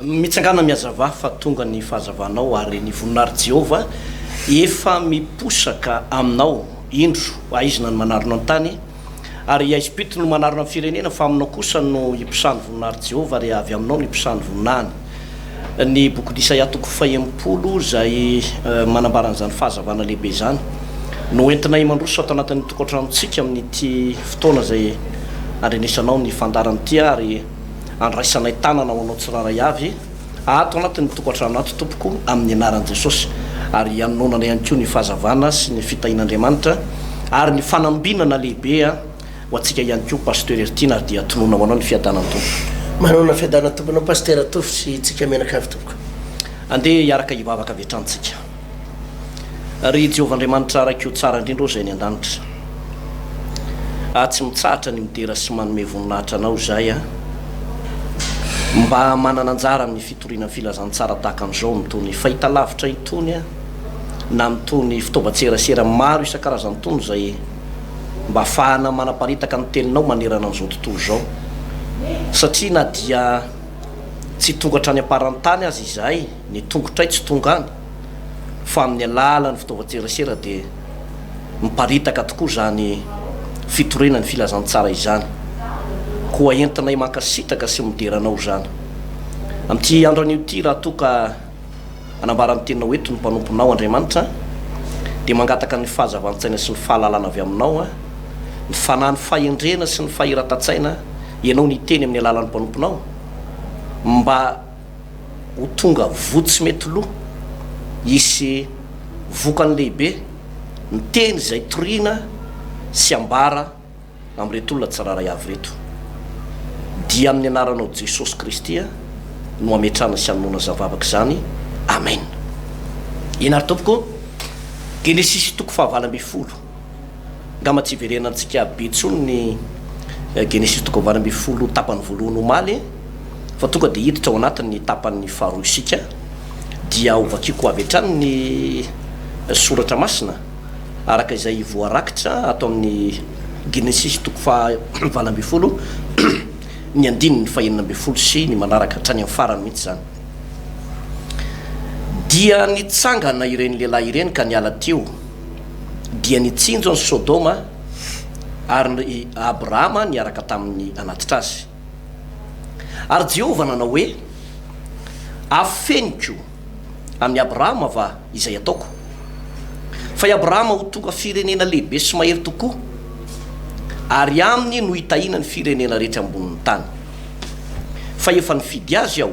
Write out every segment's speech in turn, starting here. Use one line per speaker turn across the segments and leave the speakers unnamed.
mitsangana miazava fa tonga ny fahazavanao ary ny voninahary Jehova efa miposaka aminao indro aizina ny manarona an-tany ary Espiritu no manarona ny firenena fa aminao kosa no iposany voninahary Jehova ary avy aminao no iposany voninahany. Ny boky d'Isaia toko 40 izay manambaran'izany fahazavana lehibe zany no entina imandroso ato anatin'ny tokantranontsika amin'ity fotoana izay andrenesanao ny fandarany ity ary andraisanay tanana ho anao tsiraray avy ato anatin'ny tokantrano ato tompoko amin'ny anaran'i Jesosy ary anonana ihany koa ny fahazavana sy ny fitahin'Andriamanitra ary ny fanambinana lehibe ho antsika ihany koa pasteur Ertina ary dia tonoina ho anao ny fiadanany tompo.
Manona fiadanany tomponao pasteur Tofo sy tsika menaka avy tompoko.
Andeha hiaraka hivavaka avy hatranintsika. Ry Jehovah Andriamanitra raikio tsara indrindra zay ny an-danitra. Tsy mitsahatra ny midera sy manome voninahitra anao zay mba manana anjara amin'ny fitoriana filazantsara tahaka an'izao mitony fahita lavitra itony na mitony fitaovan-tserasera maro isan-karazany tony zay mba ahafahana manaparitaka ny teninao manerana an'izao tontolo zao satria na dia tsy tongatra any aparan-tany azy izay ny tongotray tsy tonga any fa amin'ny alalan'ny fitaovan-tserasera dia miparitaka tokoa zany fitoriana ny filazantsara izany koa entinay mankasitaka sy mideranao zany amin'ity andro an'io ty raha toka anambarany tenao eto ny mpanomponao Andriamanitra dia mangataka ny fahazavan-tsaina sy ny fahalalana avy aminao ny fanahy ny fahendrena sy ny fahiratan-tsaina ianao ny teny amin'ny alalan'ny mpanomponao mba ho tonga votsy mety loha isy vokany lehibe ny teny izay toriana sy ambara amin'reto olona tsiraray avy reto dia amin'ny anaranao Jesosy Kristy no ametrana sy anonona zavavaka zany. Amen. Inary tompoko Genesisy toko 20 ngama tsy iverena antsika betsony ny Genesisy toko 20 tapany voalohany omaly fa tonga dia hiditra ao anatin'ny tapany faharoa isika dia ovakiko avy hatrany ny soratra masina araka izay voarakitra ato amin'ny Genesisy toko 20 ny andininy 20 sy ny manaraka hatrany amin'ny farany mihitsy zany. Dia nitsangana ireny lehilahy ireny ka niala teo dia nitsinjo ny Sodoma ary Abrahama niaraka tamin'ny anatitra azy ary Jehova nanao hoe afeniko amin'ny Abrahama va izay ataoko fa i Abrahama ho tonga firenena lehibe sy mahery tokoa ary aminy no hitahina ny firenena rehetra ambonin'ny tany fa efa nifidy azy aho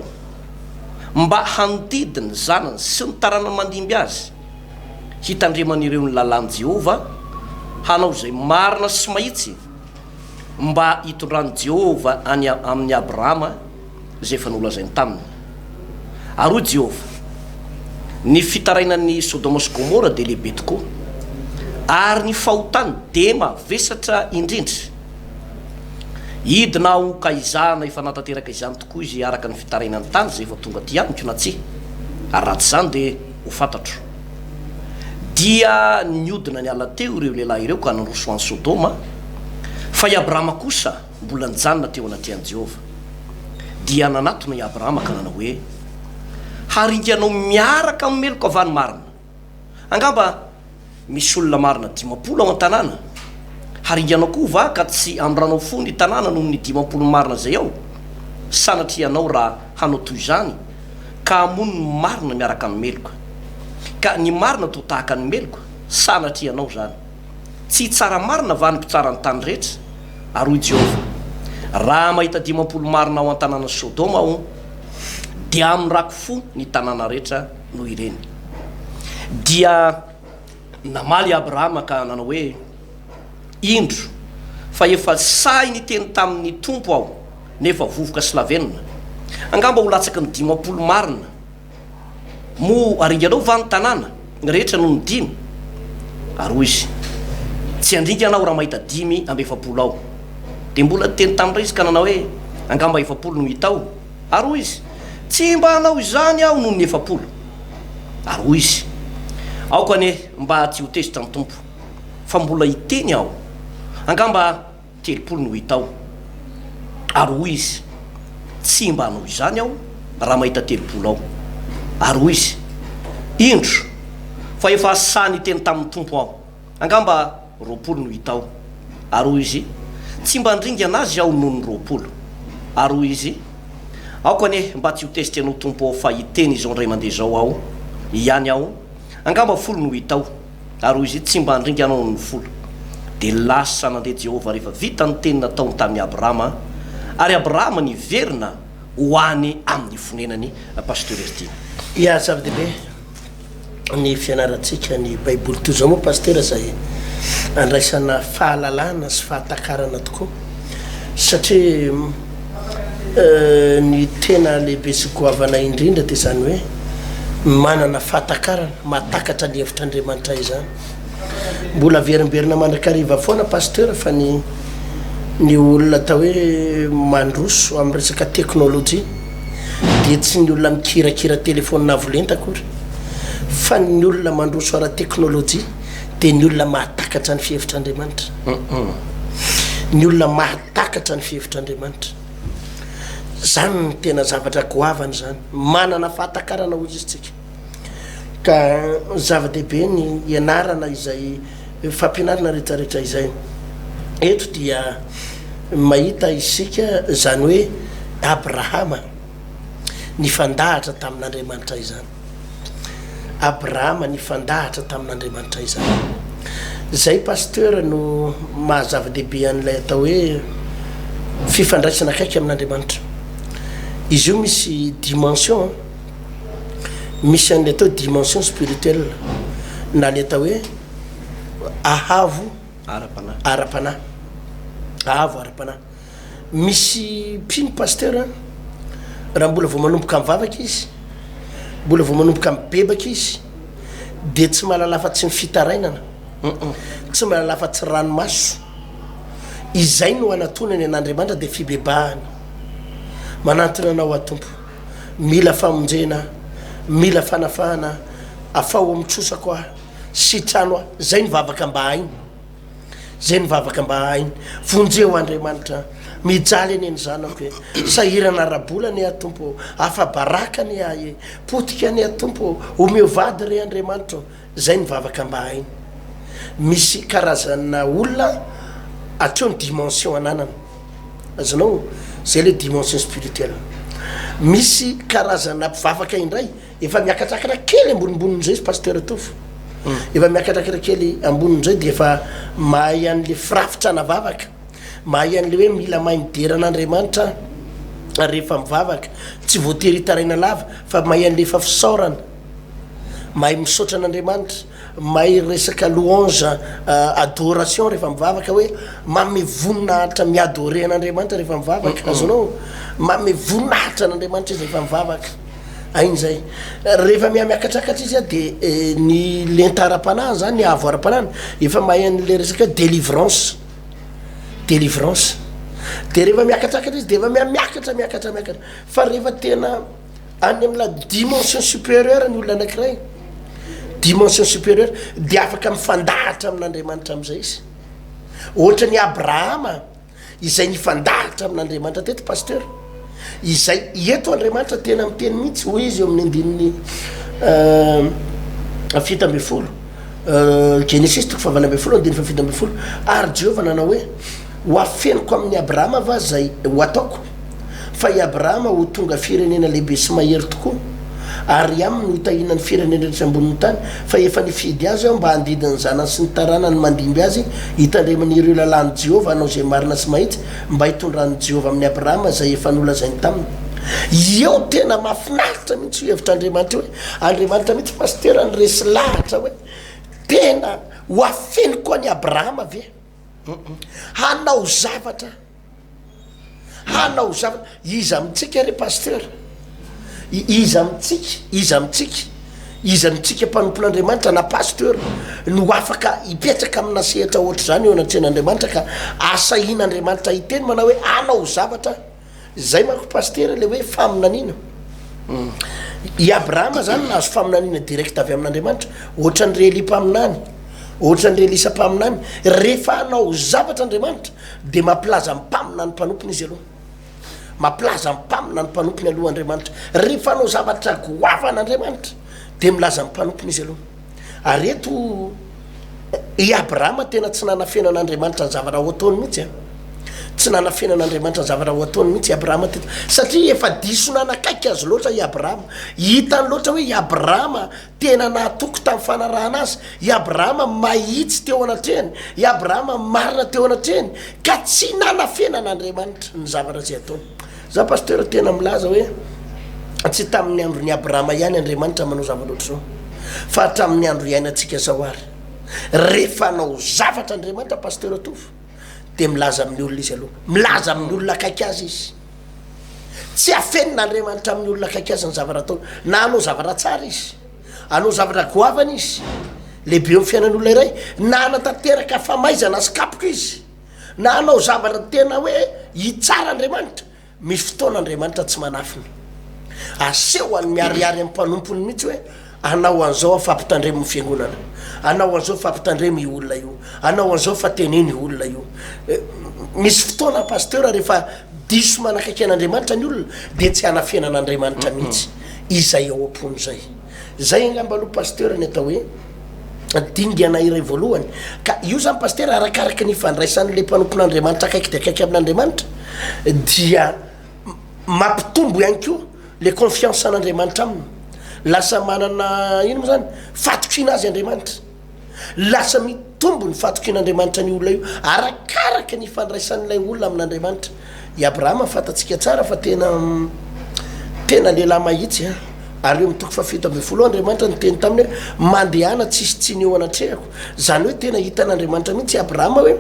mba handidi ny zanany sy ny tarana mandimby azy hitandreman'ireo ny lalàn'i Jehova hanao izay marina sy mahitsy mba hitondrany Jehova amin'ny Abrahama izay efa nolazainy taminy. Ary hoy Jehova ny fitarainan'ny Sodoma sy Gomora dia lehibe tokoa ary ny fahotany dia mavesatra indrindra hidina ho kaizana efa natateraka izany tokoa izy araka ny fitarainany tany zay efa tonga ty amiko na tsy ary raha tsy zany dia ho fantatro dia niodina ny ala teo ireo lehilahy ireo ka nandroso an'i Sodoma fa i Abrahama kosa mbola nijanona teo anaty an'i Jehova dia nanatona i Abrahama ka nanao hoe haringanao miaraka amin'ny meloko avany marina angamba misy olona marina 50 ao an-tanàna haringanao koa va ka tsy amranao fo ny tanàna noho ny 50 marina zay ao sanatria anao raha hanao toy izany ka hamono ny marina miaraka amin'ny meloka ka ny marina to tahaka ny meloka sanatria anao zany tsy tsara marina va ny mpitsara ny tany rehetra. Ary hoy Jehova raha mahita 50 marina ao an-tanàna Sodoma ao dia amrako fo ny tanàna rehetra no ireny. Dia namaly Abrahama ka nanao hoe indro fa efa say ny teny tamin'ny tompo aho nefa vovoka sy lavenina angamba ho latsaky ny 50 marina mo aringanao va ny tanàna ny rehetra no ny 5. Ary hoy izy tsy andringa anao raha mahita 5 amby 70 ao dia mbola teny tamin'ireo izy ka nanao hoe angamba 70 no hita ao. Ary hoy izy tsy mba hanao izany aho noho ny 70. Ary hoy izy aoka ane mba tsy ho tezitra ny tompo fa mbola hiteny aho angamba 70 no hita ao. Ary hoy izy tsy mba hanao izany aho raha mahita telopolo ao ary hoy izy indro fa efa sany teny tamin'ny tompo aho angamba 20 no hita ao ary hoy izy tsy mba ndringa anazy aho noho ny 20 ary hoy izy aoko ane mba tsy ho testy anao tompo ao fa hiteny izao ndray mandeha zao aho ihany aho angamba 10 no hita ao ary hoy izy tsy mba ndringa anao ny 10 de lasa nandeha Jehova rehefa vita ny teny nataony tamin'ny Abrahama ary Abrahama niverina hoany amin'ny fonenany pasteur Erty.
Ya zava-dehibe ny fianarantsika ny baiboly toy zao moa pasteur zay andraisana fahalalana sy fahatakarana tokoa satria ny tena lehibe sy goavana indrindra dia zany hoe manana fahatakarana mahatakatra ny hevitr'Andriamanitra izany mbola averimberina mandrakariva foana pasteur fa ny olona atao hoe mandroso amin'ny resaka teknôlôjia dia tsy ny olona mikirakira telefônina avolenta akory fa ny olona mandroso ara teknôlôjia dia ny olona mahatakatra ny fihevitr'Andriamanitra ny olona mahatakatra ny fihevitr'Andriamanitra zany ny tena zavatra goavana zany manana fahatakarana hoy izy tsika ka zava-dehibe ny ianarana izay fampianarana rehetrarehetra izay eto dia mahita isika zany hoe Abrahama nifandahatra tamin'Andriamanitra izany Abrahama nifandahatra tamin'Andriamanitra izany zay pasteur no mahazava-dehibe an'ilay atao hoe fifandraisana akaiky amin'Andriamanitra izy io misy dimension misy an'ilay atao dimension spirituelle na le atao hoe ahavo ara-panahy ahavo ara-panahy misy mpino pasteur raha mbola vao manomboka mivavaka izy mbola vao manomboka mibebaka izy dia tsy mahalala fa tsy mifitarainana tsy mahalala fa tsy ranomaso izay no anatonany an'Andriamanitra dia fibebahany manantona anao atompo mila famonjena mila fanafahana afao mitrosako aho sitrano aho zay nivavaka mba hainy zay nivavaka mba hainy vonjeo Andriamanitra mijaly eny zanako hoe sahirana rabolany atompo afabarakany ahy potika any atompo omeo vady re Andriamanitra zay nivavaka mba hainy misy karazana olona atreo ny dimension ananana azanao zay le dimension spirituelle misy karazana mpivavaka indray efa miakatrakatra kely ambonimbonindray izy pasteur tofo efa miakatrakatra kely ambonindray dia efa mahay an'le firafitra navavaka mahay an'le hoe mila mahay mideran'Andriamanitra rehefa mivavaka tsy voatery hitaraina lava fa mahay an'le efa fisaorana mahay misaotra an'Andriamanitra mahay resaka louange adoration rehefa mivavaka hoe mame voninahitra miadore an'Andriamanitra rehefa mivavaka azonao mame voninahitra an'Andriamanitra izy rehefa mivavaka ain'izay rehefa miakatrakatra izy a dia ny lentara-panahy zany ny avo ara-panahy efa mahay an'le resaka délivrance dia rehefa miakatrakatra izy dia efa miakatra fa rehefa tena any amina dimension supérieure ny olona anankiray dimension supérieure dia afaka mifandahatra amin'Andriamanitra amin'izay izy ohatra ny Abrahama izay nifandahatra amin'Andriamanitra teto pasteur izay eto Andriamanitra tena miteny mihitsy hoy izy eo amin'ny andininy 7 Genesisy 7 ary Jehova nanao hoe hoafeniko amin'ny Abrahama va zay ho ataoko fa i Abrahama ho tonga firenena lehibe sy mahery tokoa ary aminy ho hitahina ny firenena rehetra ambonin'ny tany fa efa nifidy azy aho mba handidiny zanany sy ny taranany mandimby azy hitandremany ireo lalàny Jehova anao zay marina sy mahitsy mba hitondrany Jehova amin'ny Abrahama zay efa nolazainy taminy eo tena mahafinaritra mihitsy ho hevitr'Andriamanitra hoe Andriamanitra mihitsy pasteur ny resy lahatra hoe tena hoafeniko any Abrahama ve hanao zavatra iza amitsika re pasteur iza amitsika mpanompon'Andriamanitra na pasteur no afaka hipetraka amina sehatra ohatra zany eo anatrehan'Andriamanitra ka asahin'Andriamanitra hiteny manao hoe anao zavatra zay manko pasteur le hoe faminanina i Abrahama zany nahazo faminanina direct avy amin'Andriamanitra ohatra ny reli mpaminany ohatra ny relisa mpaminany rehefa anao zavatra Andriamanitra dia mampilaza mpaminany mpanompony izy aloha mampilaza mpamina ny mpanompony alohaandriamanitra rehefa anao zavatra goavan'andriamanitra de milaza mpanompony izy aloha ary eto i abrahama tena tsy nanafenan'andriamanitra ny zavatra ho ataony mihitsy a tsy nanafenan'andriamanitra ny zavatra ho ataony mihitsy i abrahama teto satria efa diso nanakaiky azy loatra i abrahama hitany loatra hoe i abrahama tena nahatoko tamin'ny fanarahana azy i abrahama mahitsy teo anatreny i abrahama marina teo anatreny ka tsy nanafenan'andriamanitra ny zavatra zay ataony za pasteur tena milaza hoe tsy tamin'ny andron'ny abrahama ihany andriamanitra manao zavatra oatra zao fa tamin'ny andro iainantsika zao ary rehefa anao zavatra andriamanitra pasteur atofo de milaza amin'ny olona izy aloha milaza amin'ny olona akaiky azy izy tsy afenin'andriamanitra amin'ny olona akaiky azy ny zavatra ataony na anao zavatra tsara izy anao zavatra goavana izy lehibe amin'ny fiainan'olona iray na anatanteraka famaizana sy kapoka izy na anao zavatra tena hoe hitsara andriamanitra misy fotoan'andriamanitra tsy manafina aseho any miariary amin'ny mpanompony mihitsy hoe anao an'izao afampitandremo ny fiangonana anao an'izao fampitandremo i olona io anao an'izao fa teneny olona io misy fotoana pasteur rehefa diso manakaiky an'andriamanitra ny olona de tsy anafenan'andriamanitra mihitsy izay ao am-pony zay angamba aloha pasteur ny atao hoe dingana iray voalohany ka io zany pasteur arakaraky ny fandraisan'le mpanompon'andriamanitra akaiky de akaiky amin'andriamanitra dia mampitombo ihany ko le confiance an'andriamanitra aminy lasa manana ino mo zany fatokina azy andriamanitra lasa mitombo ny fatokin'andriamanitra ny olona io arakaraka ny fandraisan'ilay olona amin'andriamanitra i abrahama fatatsika tsara fa tena lehilahy mahitsy a ary eo mitoko fafito ambe folo andriamanitra ny teny taminy hoe mandehana tsisy tsy ny eo anatrehako zany hoe tena hitan'andriamanitra mihitsy abrahama hoe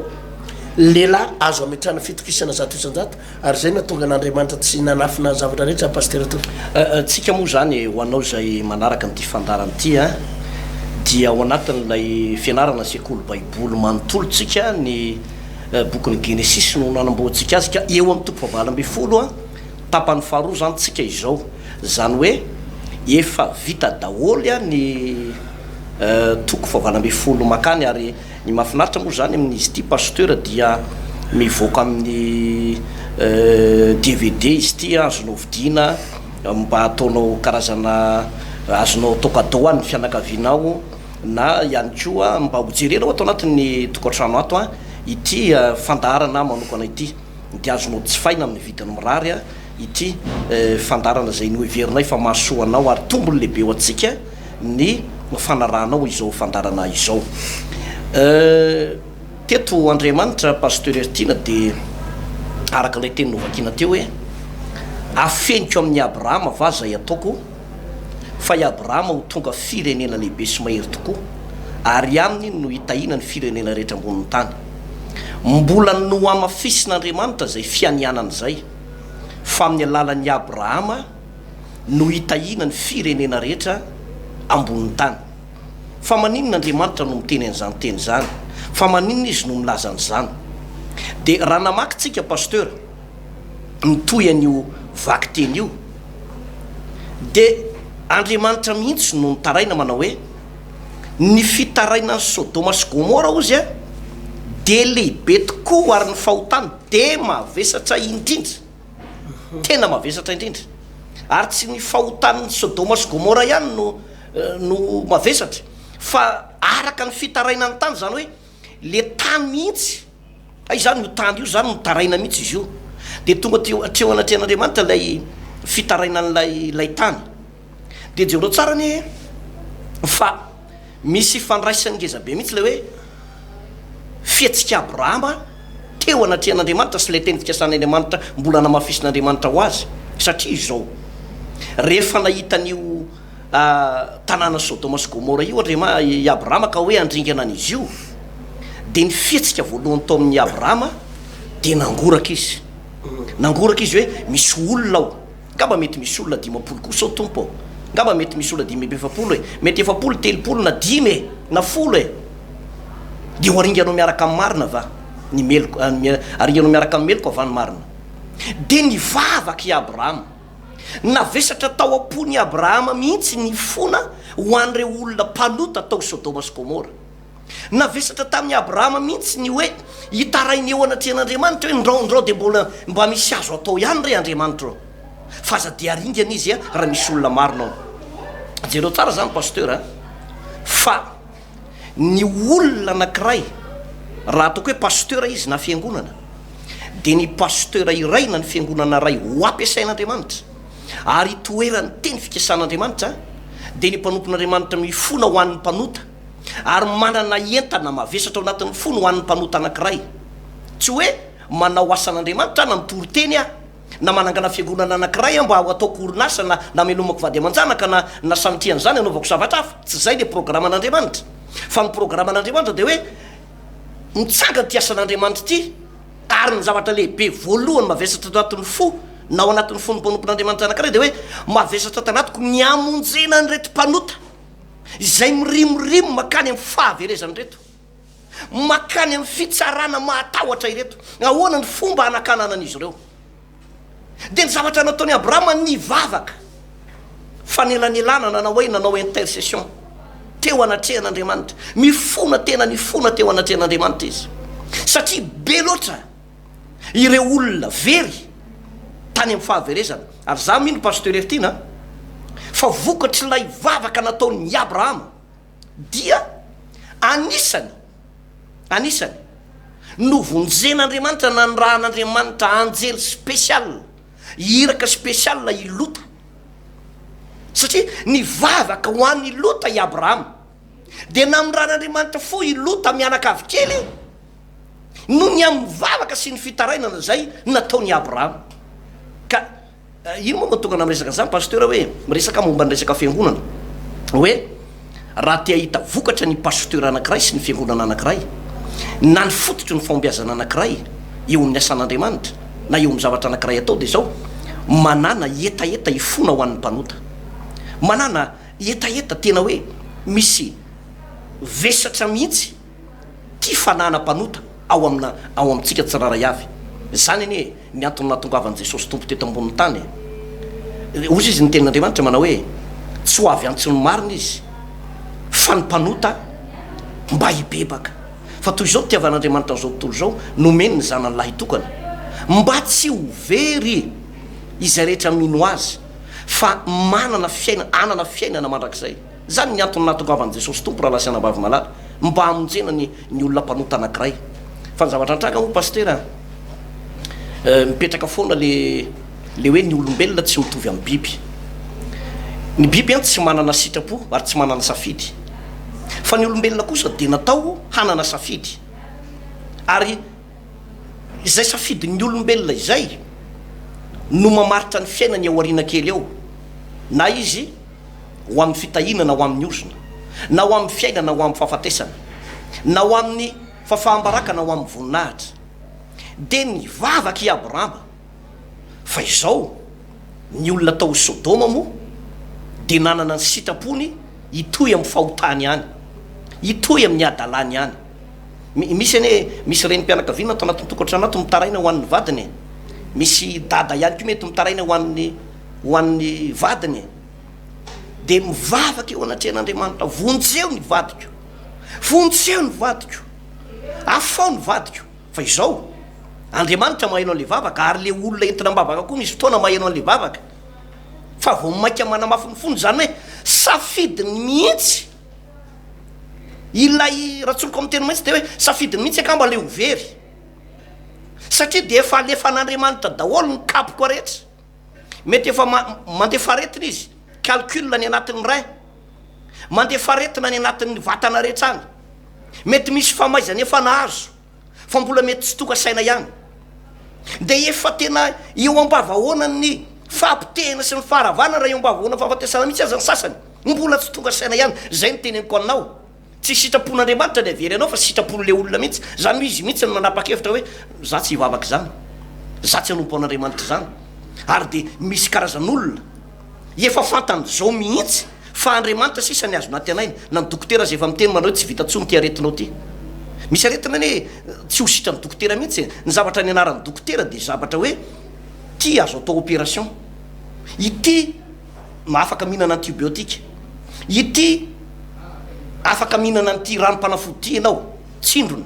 lehilahy azo ametrana fitokisana zato isan-jato ary zay natonga an'andriamanitra tsy nanafina zavatra rehetra pasteur to
tsika moa zany ho anao zay manaraka nyity fandarana ity a dia ao anatin'ilay fianarana sekoly baiboly manontolotsika ny bokyny Genesisy no nanamboatsika azy ka eo amin'ny toko fahavalo amby folo a tapany faharoa zany tsika izao zany hoe efa vita daholy a ny toko fahavalo amby folo makany ary ny mahafinaritra moa zany amin'izy ity pasteur dia mivoaka amin'ny DVD izy ity azonao vidiana mba ataonao karazana azonao tokadao ny fianakavianao na ihany koa mba hojerenao atao anatin'ny tokantrano ato a ity fandarana manokana ity de azonao jifaina amin'ny vidiny mirary a ity fandarana zay noeverinay fa mahasoanao ary tombony lehibe ho atsika ny fanarahanao izao fandarana izao teto andriamanitra pasteur tina de araka ilay teny novakina teo hoe afeniko amin'ny abrahama va zay ataoko fa i abrahama ho tonga firenena lehibe sy mahery tokoa ary aminy no hitahina ny firenena rehetra ambonin'ny tany mbola no amafisin'andriamanitra zay fianianan'izay fa amin'ny alalan'ny abrahama no hitahina ny firenena rehetra ambonin'ny tany fa maninon'andriamanitra no miteny an'izany teny zany fa maninona izy no milaza an'izany de raha namaky tsika pasteur mitoy an'io vaky teny io de andriamanitra mihitsy no nitaraina manao hoe ny fitaraina ny Sodoma sy Gomora ozy a de lehibe tokoa ary ny fahotany de mavesatra indrindra tena mavesatra indrindra ary tsy ny fahotan'ny Sodoma sy Gomora ihany no mavesatra fa araka ny fitaraina ny tany zany hoe le tany mihitsy zany io tany io zany nitaraina mihitsy izy io de tonga teo anatrehan'andriamanitra lay fitarainan'lay tany de jereo tsara ny fa misy fandraisany ngezabe mihitsy le hoe fietsika abrahama teo anatrehan'andriamanitra sy lay teny fikasan'andriamanitra mbola namafisin'andriamanitra ho azy satria izao rehefa nahitan'io tanàna Sodoma sy Gomora io i abrahama ka hoe andringana an'izy io de ny fietsika voalohany tao amin'ny abrahama de nangoraka izy hoe misy olona ao ngamba mety misy olona 50 kosa ao tompo ngamba mety misy olona 50 mety 70 na 10 na 10 de ho aringanao miaraka amin'ny marina va ny meloko aringanao miaraka amin'ny meloko avany marina de nivavaka i abrahama navesatra tao am-pony abrahama mihitsy ny fona ho an'ireo olona mpanota tao Sodoma sy Gomora navesatra tamin'ny abrahama mihitsy ny hoe hitarainy eo anatrehan'andriamanitra hoe ndreo de mba misy azo atao ihany re andriamanitra eo fa aza de aringana izy a raha misy olona maronao jereo tsara zany pasteur fa ny olona anankiray raha ataoko hoe pasteur izy na fiangonana de ny pasteur iray na ny fiangonana ray ho ampiasain'andriamanitra ary toerany teny fikasan'andriamanitra de ny mpanompon'andriamanitra mifona ho an'ny mpanota ary manana entana mavesatra ao anatin'ny fony ho an'ny mpanota anankiray tsy hoe manao asan'andriamanitra na mitory teny a na manangana fiangonana anankiray a mba ataoko orinasa na melomako vady aman-janaka na samitrian'izany anaovako zavatra hafa tsy zay le programan'andriamanitra fa ny programan'andriamanitra de hoe mitsanga ty asan'andriamanitra ty ary ny zavatra lehibe voalohany mavesatra anatin'ny fo na ao anatin'ny fo ny mpanompon'andriamanitra anankiray de hoe mavesatra tanatiko ny amonjena ny reto mpanota izay mirimorimo makany amin'ny fahaverezany reto makany amin'ny fitsarana mahatahotra ireto ahoana ny fomba hanakananan'izy ireo de ny zavatra nataony abrahama nivavaka fa nelanelana nanao hoe nanao intercession teo anatrehan'andriamanitra mifona tena nifona teo anatrehan'andriamanitra izy satria be loatra ireo olona very tany amin'ny fahaverezana ary za mino pasteur efitina fa vokatry lay vavaka nataony abrahama dia anisany novonjen'andriamanitra na ny rahan'andriamanitra anjely spesial iraka spesial ilota satria nivavaka ho an'ny lota i abrahama de na amin'ny rahan'andriamanitra fo ilota mianakavy kely no ny am'nyvavaka sy ny fitarainana zay nataony abrahama ka ino moa matongana miresaka zany pasteur hoe miresaka momba ny resaka fiangonana hoe raha tia hita vokatra ny pasteur anankiray sy ny fiangonana anankiray na ny fototry ny fombiazana anankiray eo amin'ny asan'andriamanitra na eo amin'ny zavatra anankiray atao de zao manana etaeta ifona ho an'ny mpanota manana etaeta tena hoe misy vesatra mihitsy ty fanana mpanota ao amintsika tsiraray avy zany eny hoe ny antony nahatongavan'i jesosy tompo teto ambon'ny tany ozy izy ny tenin'andriamanitra manao hoe tsy ho avy antsy ny marina izy fa ny mpanota mba hibebaka fa toy izao tiavan'andriamanitra zao tontolo zao nomeny ny zanany lahy tokana mba tsy ho very izay rehetra mino azy fa anana fiainana mandrakizay zany ny antony nahatongavan'i jesosy tompo raha lasiana bavy malala mba amonjena ny olona mpanota anankiray fa ny zavatra antraga mo pasteur mipetraka foana le hoe ny olombelona tsy mitovy amin'ny biby ny biby any tsy manana sitrapo ary tsy manana safidy fa ny olombelona kosa de natao hanana safidy ary izay safidy ny olombelona izay no mamaritra ny fiainany ao arina kely eo na izy ho amin'ny fitahinana ho amin'ny ozona na ho amin'ny fiainana ho amin'ny fahafatesana na ho amin'ny fafahambaraka na ho amin'ny voninahitra de ny vavaka i abrahama fa izao ny olona tao sodoma moa de nanana ny sitrapony hitoy amin'ny fahotany any hitoy amin'ny adalany any misy ane misy renim-pianakaviana atao anatin'ny tokantrano ato mitaraina ho an'ny vadiny misy dada ihany ko mety mitaraina ho an'ny vadiny de mivavaka eo anatrehan'andriamanitra vonjeo ny vadiko afao ny vadiko fa izao andriamanitra maheno an'le vavaka ary le olona entina mbavaka koa misy fotoana maheno an'le vavaka fa vo maika manamafy ny fony zany hoe safidiny mihitsy ilay ratsoloko amin'ny teny mihitsy de hoe safidiny mihitsy akamba le overy satria de efa alefan'andriamanitra daholo ny kapoko rehetra mety efa mandefa aretina izy calcul ny anatin'ny ray mandefa aretina ny anatin'ny vatana rehetra any mety misy famaizany efa nahazo fa mbola mety tsy toka saina ihany de efa tena eo ambavahoanany fampitehana sy ny faharavana raha eo ambavahoana fahafatesana mihitsy aza ny sasany mbola tsy tonga saina ihany zay ny teneniko aminao tsy sitrapon'andriamanitra le very anao fa sitrapon'le olona mihitsy zany izy mihitsy ny manapa-kevitra hoe za tsy hivavaka zany za tsy hanompo an'andriamanitra zany ary de misy karazan'olona efa fantany zao mihitsy fa andriamanitra sisa ny azo naty anainy na ny dokotera zay efa miteny manao tsy vita tsony ty aretinao ty misy aretina ny tsy ho sitra ny dokotera mihitsy ny zavatra ny anaran'ny dokotera de zavatra hoe ty azo atao opération ity afaka mihinana antibiotika ity afaka mihinana nyty ranom-panafody ty ianao tsindrona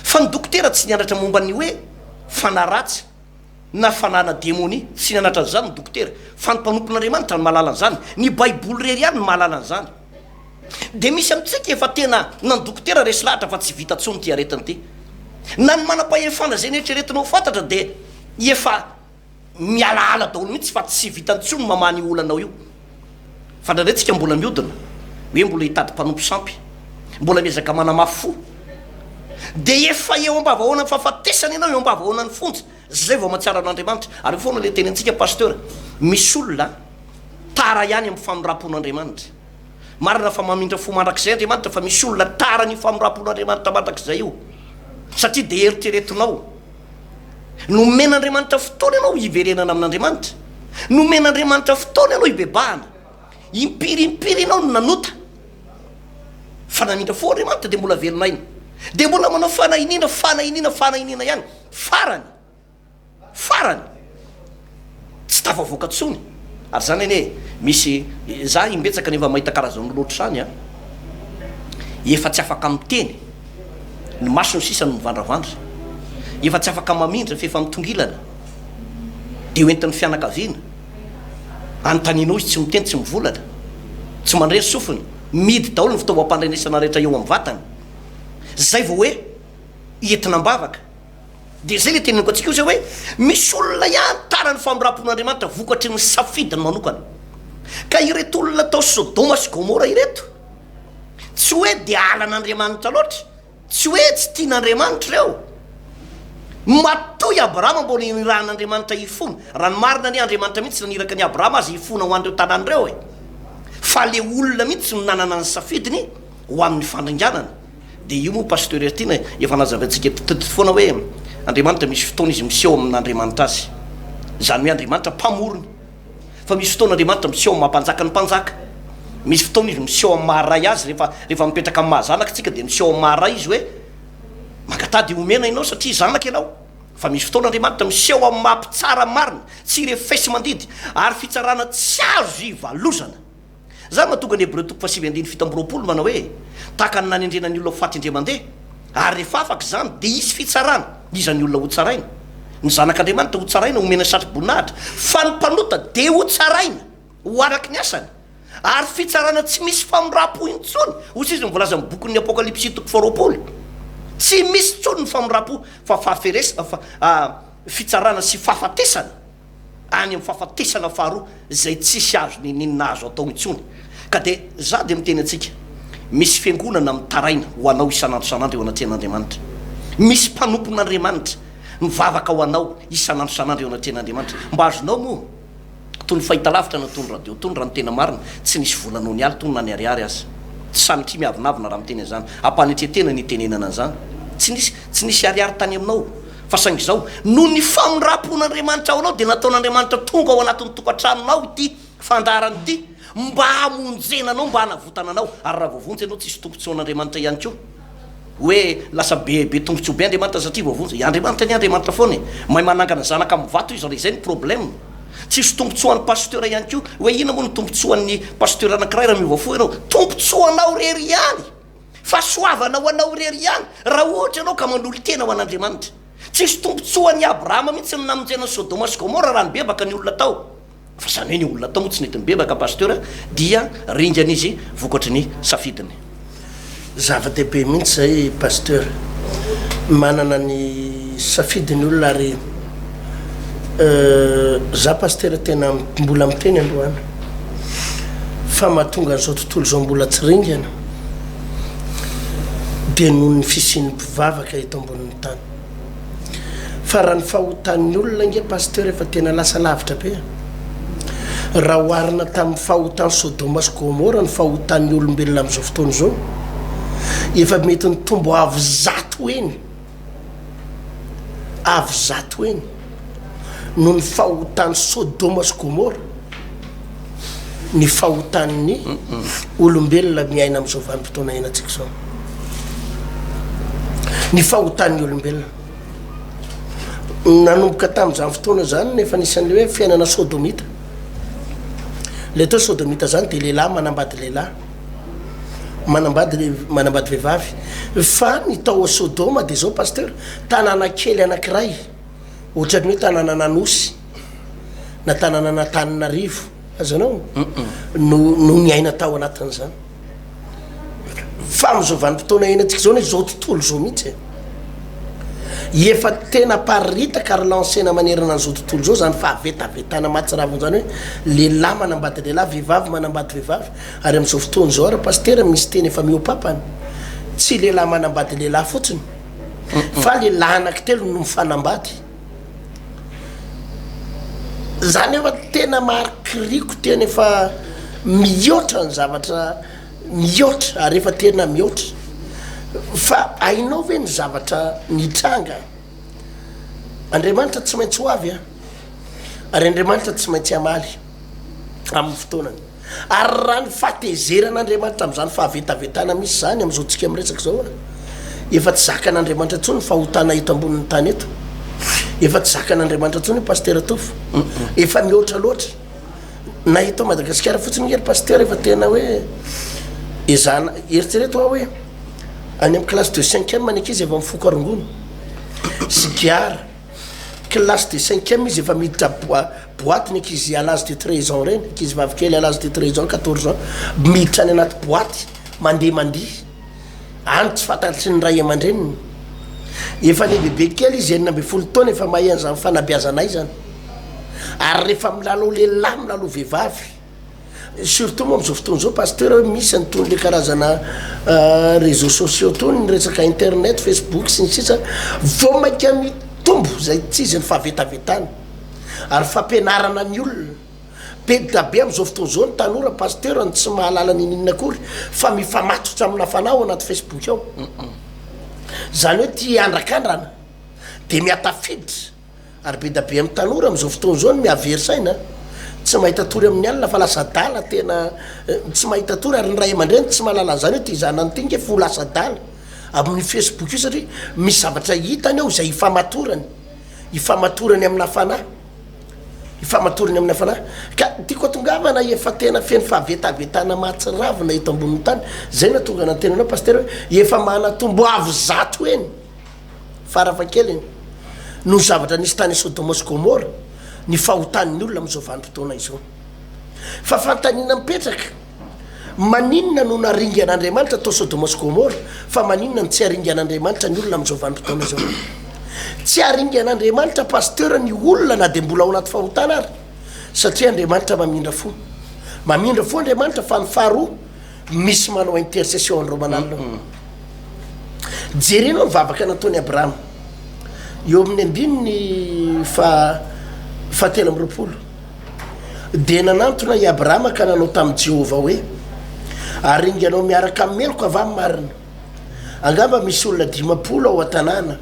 fa ny dokotera tsy nianatra momba ny hoe fanaratsy na fanana démonie tsy nianatra an'izany ny dokotera fa ny mpanompon'andriamanitra ny mahalala an'izany ny baiboly rery ihany ny mahalala an'izany de misy amintsika efa tena na ny dokotera resy lahatra fa tsy vita tsony ty aretiny ty na ny manam-pahefana zay nehetraretinao fantatra de efa mialaala daholo mihitsy fa tsy vitantsony mamany olanao io fa ndraretsika mbola miodina hoe mbola hitady mpanompo sampy mbola miezaka manamafo de efa eo ambavahoana ny fahafatesany ianao eo ambavahoana ny fontsy zay vao mahatsiara an'andriamanitra ary foana le teny antsika pasteur misy olona tara ihany amin'ny famindrapon'andriamanitra marina fa mamindra fo mandrak'izay andriamanitra fa misy olona tara ny famindrapon'andriamanitra mandrak'izay io satria de eritreretinao nomen'andriamanitra fotoana ianao hiverenana amin'andriamanitra nomen'andriamanitra fotoana ianao hibebahana impirimpiry ianao no nanota fa namindra fo andriamanitra de mbola velonaina de mbola manao fanahinina ihany farany tsy tafavoaka tsony ary zany ane misy za imbetsaka nefa mahita karazany loatra zany a efa tsy afaka miteny ny maso ny sisa no mivandravandra efa tsy afaka mamindra fa efa mitongilana de hoentin'ny fianakaviana anontanianao izy tsy miteny tsy mivolana tsy mandrery sofiny midy daholo ny fitaovam-pandrenesana rehetra eo amin'ny vatany zay vao hoe entina mbavaka de zay le teneniko atsika io zay hoe misy olona ihany tarany famindrapon'andriamanitra vokatry ny safidiny manokana ka ireto olona tao Sodoma sy Gomora ireto tsy hoe de alan'andriamanitra loatra tsy hoe tsy tian'andriamanitra reo matoy Abrahama mbola irahan'andriamanitra ifona raha ny marina ny andriamanitra mihitsy naniraka ny Abrahama azy ifona ho andreo tanan'ireo e fa le olona mihitsy no nanana ny safidiny ho amin'ny fandringanana de io moa pasteur tina efa nazavantsika foana hoe andriamanitra misy fotoana izy miseho amin'andriamanitra azy zany hoe andriamanitra mpamorony fa misy fotoan'andriamanitra miseho amin'ny mampanjaka ny mpanjaka misy fotoana izy miseho amin'ny maharay azy rehefa mipetraka amin'ny mahazanaka tsika de miseho amin'ny maharay izy hoe mangatady omena ianao satria zanaka ianao fa misy fotoan'andriamanitra miseho amin'ny mampitsara marina tsy refesy mandidy ary fitsarana tsy azo ivalozana zany mahatonga ny Hébreu 7:7 manao hoe tahaka ny nanendrenany olona faty indre mandeha ary rehefa afaka zany de isy fitsarana izany olona ho tsaraina ny zanak'andriamanitra ho tsaraina omena satry-boninahitra fa ny mpanota de ho tsaraina ho araky ny asany ary fitsarana tsy misy famindrapo intsony hozy izy mivolaza amin'ny bokon'ny apokalipsy 2:20 tsy misy tsony ny famindrapo fa fitsarana sy fahafatesana any amin'ny fahafatesana faharoa zay tsisy azo ninina azo atao intsony ka de za de miteny atsika misy fiangonana mitaraina ho anao isanandro sanandro eo anatrehan'andriamanitra misy mpanompon'andriamanitra mivavaka ho anao isanandro sanandro eo anatrehan'andriamanitra mba azonao moa tony fahita lavitra na tony radio tony raha ny tena marina tsy nisy volanao ny aly tony na ny ariary azy samytry miavinavina raha miteny an'izany ampanetretena ny tenenana an'izany tsy nisy ariary tany aminao fa saingy zao no ny famindrapon'andriamanitra ao anao de nataon'andriamanitra tonga ao anatin'ny tokantranonao ity fandarany ity mba hamonjenanao mba hanavotananao ary raha voavonjy anao tsisy tompontsoan'andriamanitra ihany ko hoe lasa bebe tombotso be andriamanitra satria voavonjy andriamanitra ny andriamanitra foana mahay manangana zanaka amin'ny vato izy zay ny problème tsisy tompontsoan'ny pasteur ihany ko hoe ina moa ny tompontsoan'ny pasteur anankiray raha miova fo ianao tompontsoanao rery ihany fa soavanao anao rery ihany raha ohatra ianao ka manolo tena ho an'andriamanitra tsisy tompontsoan'ny Abrahama mihitsy ny namonjena Sodoma sy Gomora raha nybebaka ny olona tao fa zany hoe ny olona tao moa tsy nety nibebaka pasteur dia ringan'izy vokatry ny safidiny
zava-dehibe mihitsy zay pasteur manana ny safidiny olona ary za pasteur tena mbola miteny androany fa mahatonga an'izao tontolo zao mbola tsy ringana de noho ny fisian'ny mpivavaka eto ambonin'ny tany fa raha ny fahotan'ny olona nge pasteur efa tena lasa lavitra be raha oharina tamin'ny fahotany Sodoma sy Gomora ny fahotan'ny olombelona amin'izao fotoana zao efa mety ny tombo avo zato eny no ny fahotany Sodoma sy Gomora ny fahotan'ny olombelona miaina amin'izao vanim-potoana iainantsika zao ny fahotan'ny olombelona nanomboka tamin'izany fotoana zany nefa nisan'le hoe fiainana sodomita le atao sodomita zany de lehilahy manambady lehilahy manambady vehivavy fa ny tao Sodoma de zao pasteur tanàna kely anankiray ohatrany hoe tanàna nanosy na tanàna natananarivo azanao no niaina tao anatin'izany fa am'izao vanim-potoana iainantsika zao zao tontolo zao mihitsy efa tena paritaka ary lansena manerana an'izao tontolo zao zany fa avetavetana mahatsiraviny zany hoe lehilahy manambady lehilahy vehivavy manambady vehivavy ary am'izao fotoana zao ary pasteur misy teny efa miopapany tsy lehilahy manambady lehilahy fotsiny fa lehilahy anankitelo no mifanambady zany efa tena marikiriko tena efa mihoatra ny zavatra mihoatra ary efa tena mihoatra fa ainao ve ny zavatra nitranga Andriamanitra tsy maintsy ho avy ary Andriamanitra tsy maintsy hamaly amin'ny fotoanany ary raha ny fahatezeran'Andriamanitra amin'izany fahavetavetana misy zany amin'izao tsika miresaka zao efa tsy zakan'Andriamanitra intsony fahotana eto ambonin'ny tany eto efa tsy zakan'Andriamanitra intsony pasteur Tofo efa mihoatra loatra na eto Madagascar fotsiny ery pasteur efa tena hoe ezana eritrereto hoe any amin'ny classe de 5e ny ankizy efa mifoko arongony sy giara classe de 5e izy efa miditra boîte ny ankizy à l'âge de 13 ans reny ankizy vavikely à l'âge de 13 ans 14 ans miditra any anaty boîte mandeha any tsy fantatry ny ray aman-dreniny efa ny bebe kely izy 9 taona efa mahay an'izany fanabeazanay zany ary rehefa milalao lehilahy milalao vehivavy surtout moa am'izao fotoana zao pasteur misy anytony le karazana réseaux sociaux tony ny resaka internet Facebook sy ny sisa vao mainka mitombo zay tsy izy ny fahavetavetana ary fampianarana ny olona be da be am'izao fotoana zao ny tanora pasteur ny tsy mahalala ninina akory fa mifamatotra amina fanao anaty Facebook ao zany hoe tia andrakandrana de miatafiditra ary be da be amin'ny tanora am'izao fotoana zao miaversaina tsy mahita tory amin'ny alina fa lasa dala tena tsy mahita tory ary ny ray aman-dreny tsy mahalala zany hoe ty zanany ty nge fo lasa dala amin'ny Facebook io satria misy zavatra hitany ao zay ifamatorany amina fanahy ifamatorany amina fanahy ka tiako atongavana efa tena feny fahavetavetana mahatsiravina eto ambonin'ny tany zay na tonga na tenanao pasteur hoe efa manatombo avo zato eny farafakeliny no zavatra nisy tany Sodoma sy Gomora ny fahotan'ny olona am'izao vanim-potoana izao fa fantanina mipetraka maninona no naringan'Andriamanitra tao Sodoma sy Gomora fa maninona no tsy aringan'Andriamanitra ny olona am'izao vanim-potoana izao tsy aringan'Andriamanitra pasteur ny olona na de mbola ao anaty fahotana ary satria Andriamanitra mamindra fo Andriamanitra fa ny faharoa misy manao intercession andreo manalina jerenao mivavaka nataony Abrahama eo amin'ny ambininy fatelo amby roapolo de nanantona i Abrahama ka nanao tamin'i Jehova hoe aringanao miaraka amin'ny meloko avy amin'ny marina angamba misy olona 50 ao an-tanàna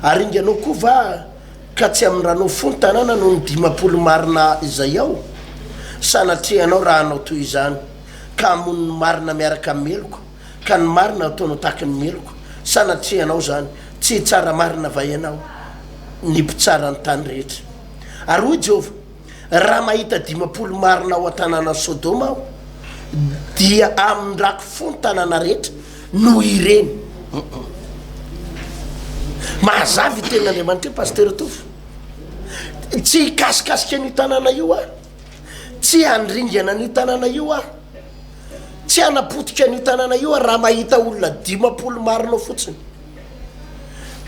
aringanao koa va ka tsy amin'ny ranao fony tanàna no ny 50 marina izay ao sanatrehanao raha anao toy izany ka amon'ny marina miaraka amin'ny meloko ka ny marina ataonao tahaka ny meloko sanatrehanao zany tsy tsara marina va ianao ny mpitsara ny tany rehetra ary hoy Jehova raha mahita 50 marina ao an-tanàna Sodoma ao dia amin'ny rako fony tanàna rehetra no ireny mahazavy ten'Andriamanitra pasteur Tofo tsy hikasikasika an'io tanàna io tsy handringana an'io tanàna io tsy hanapotika an'io tanàna io raha mahita olona 50 marina fotsiny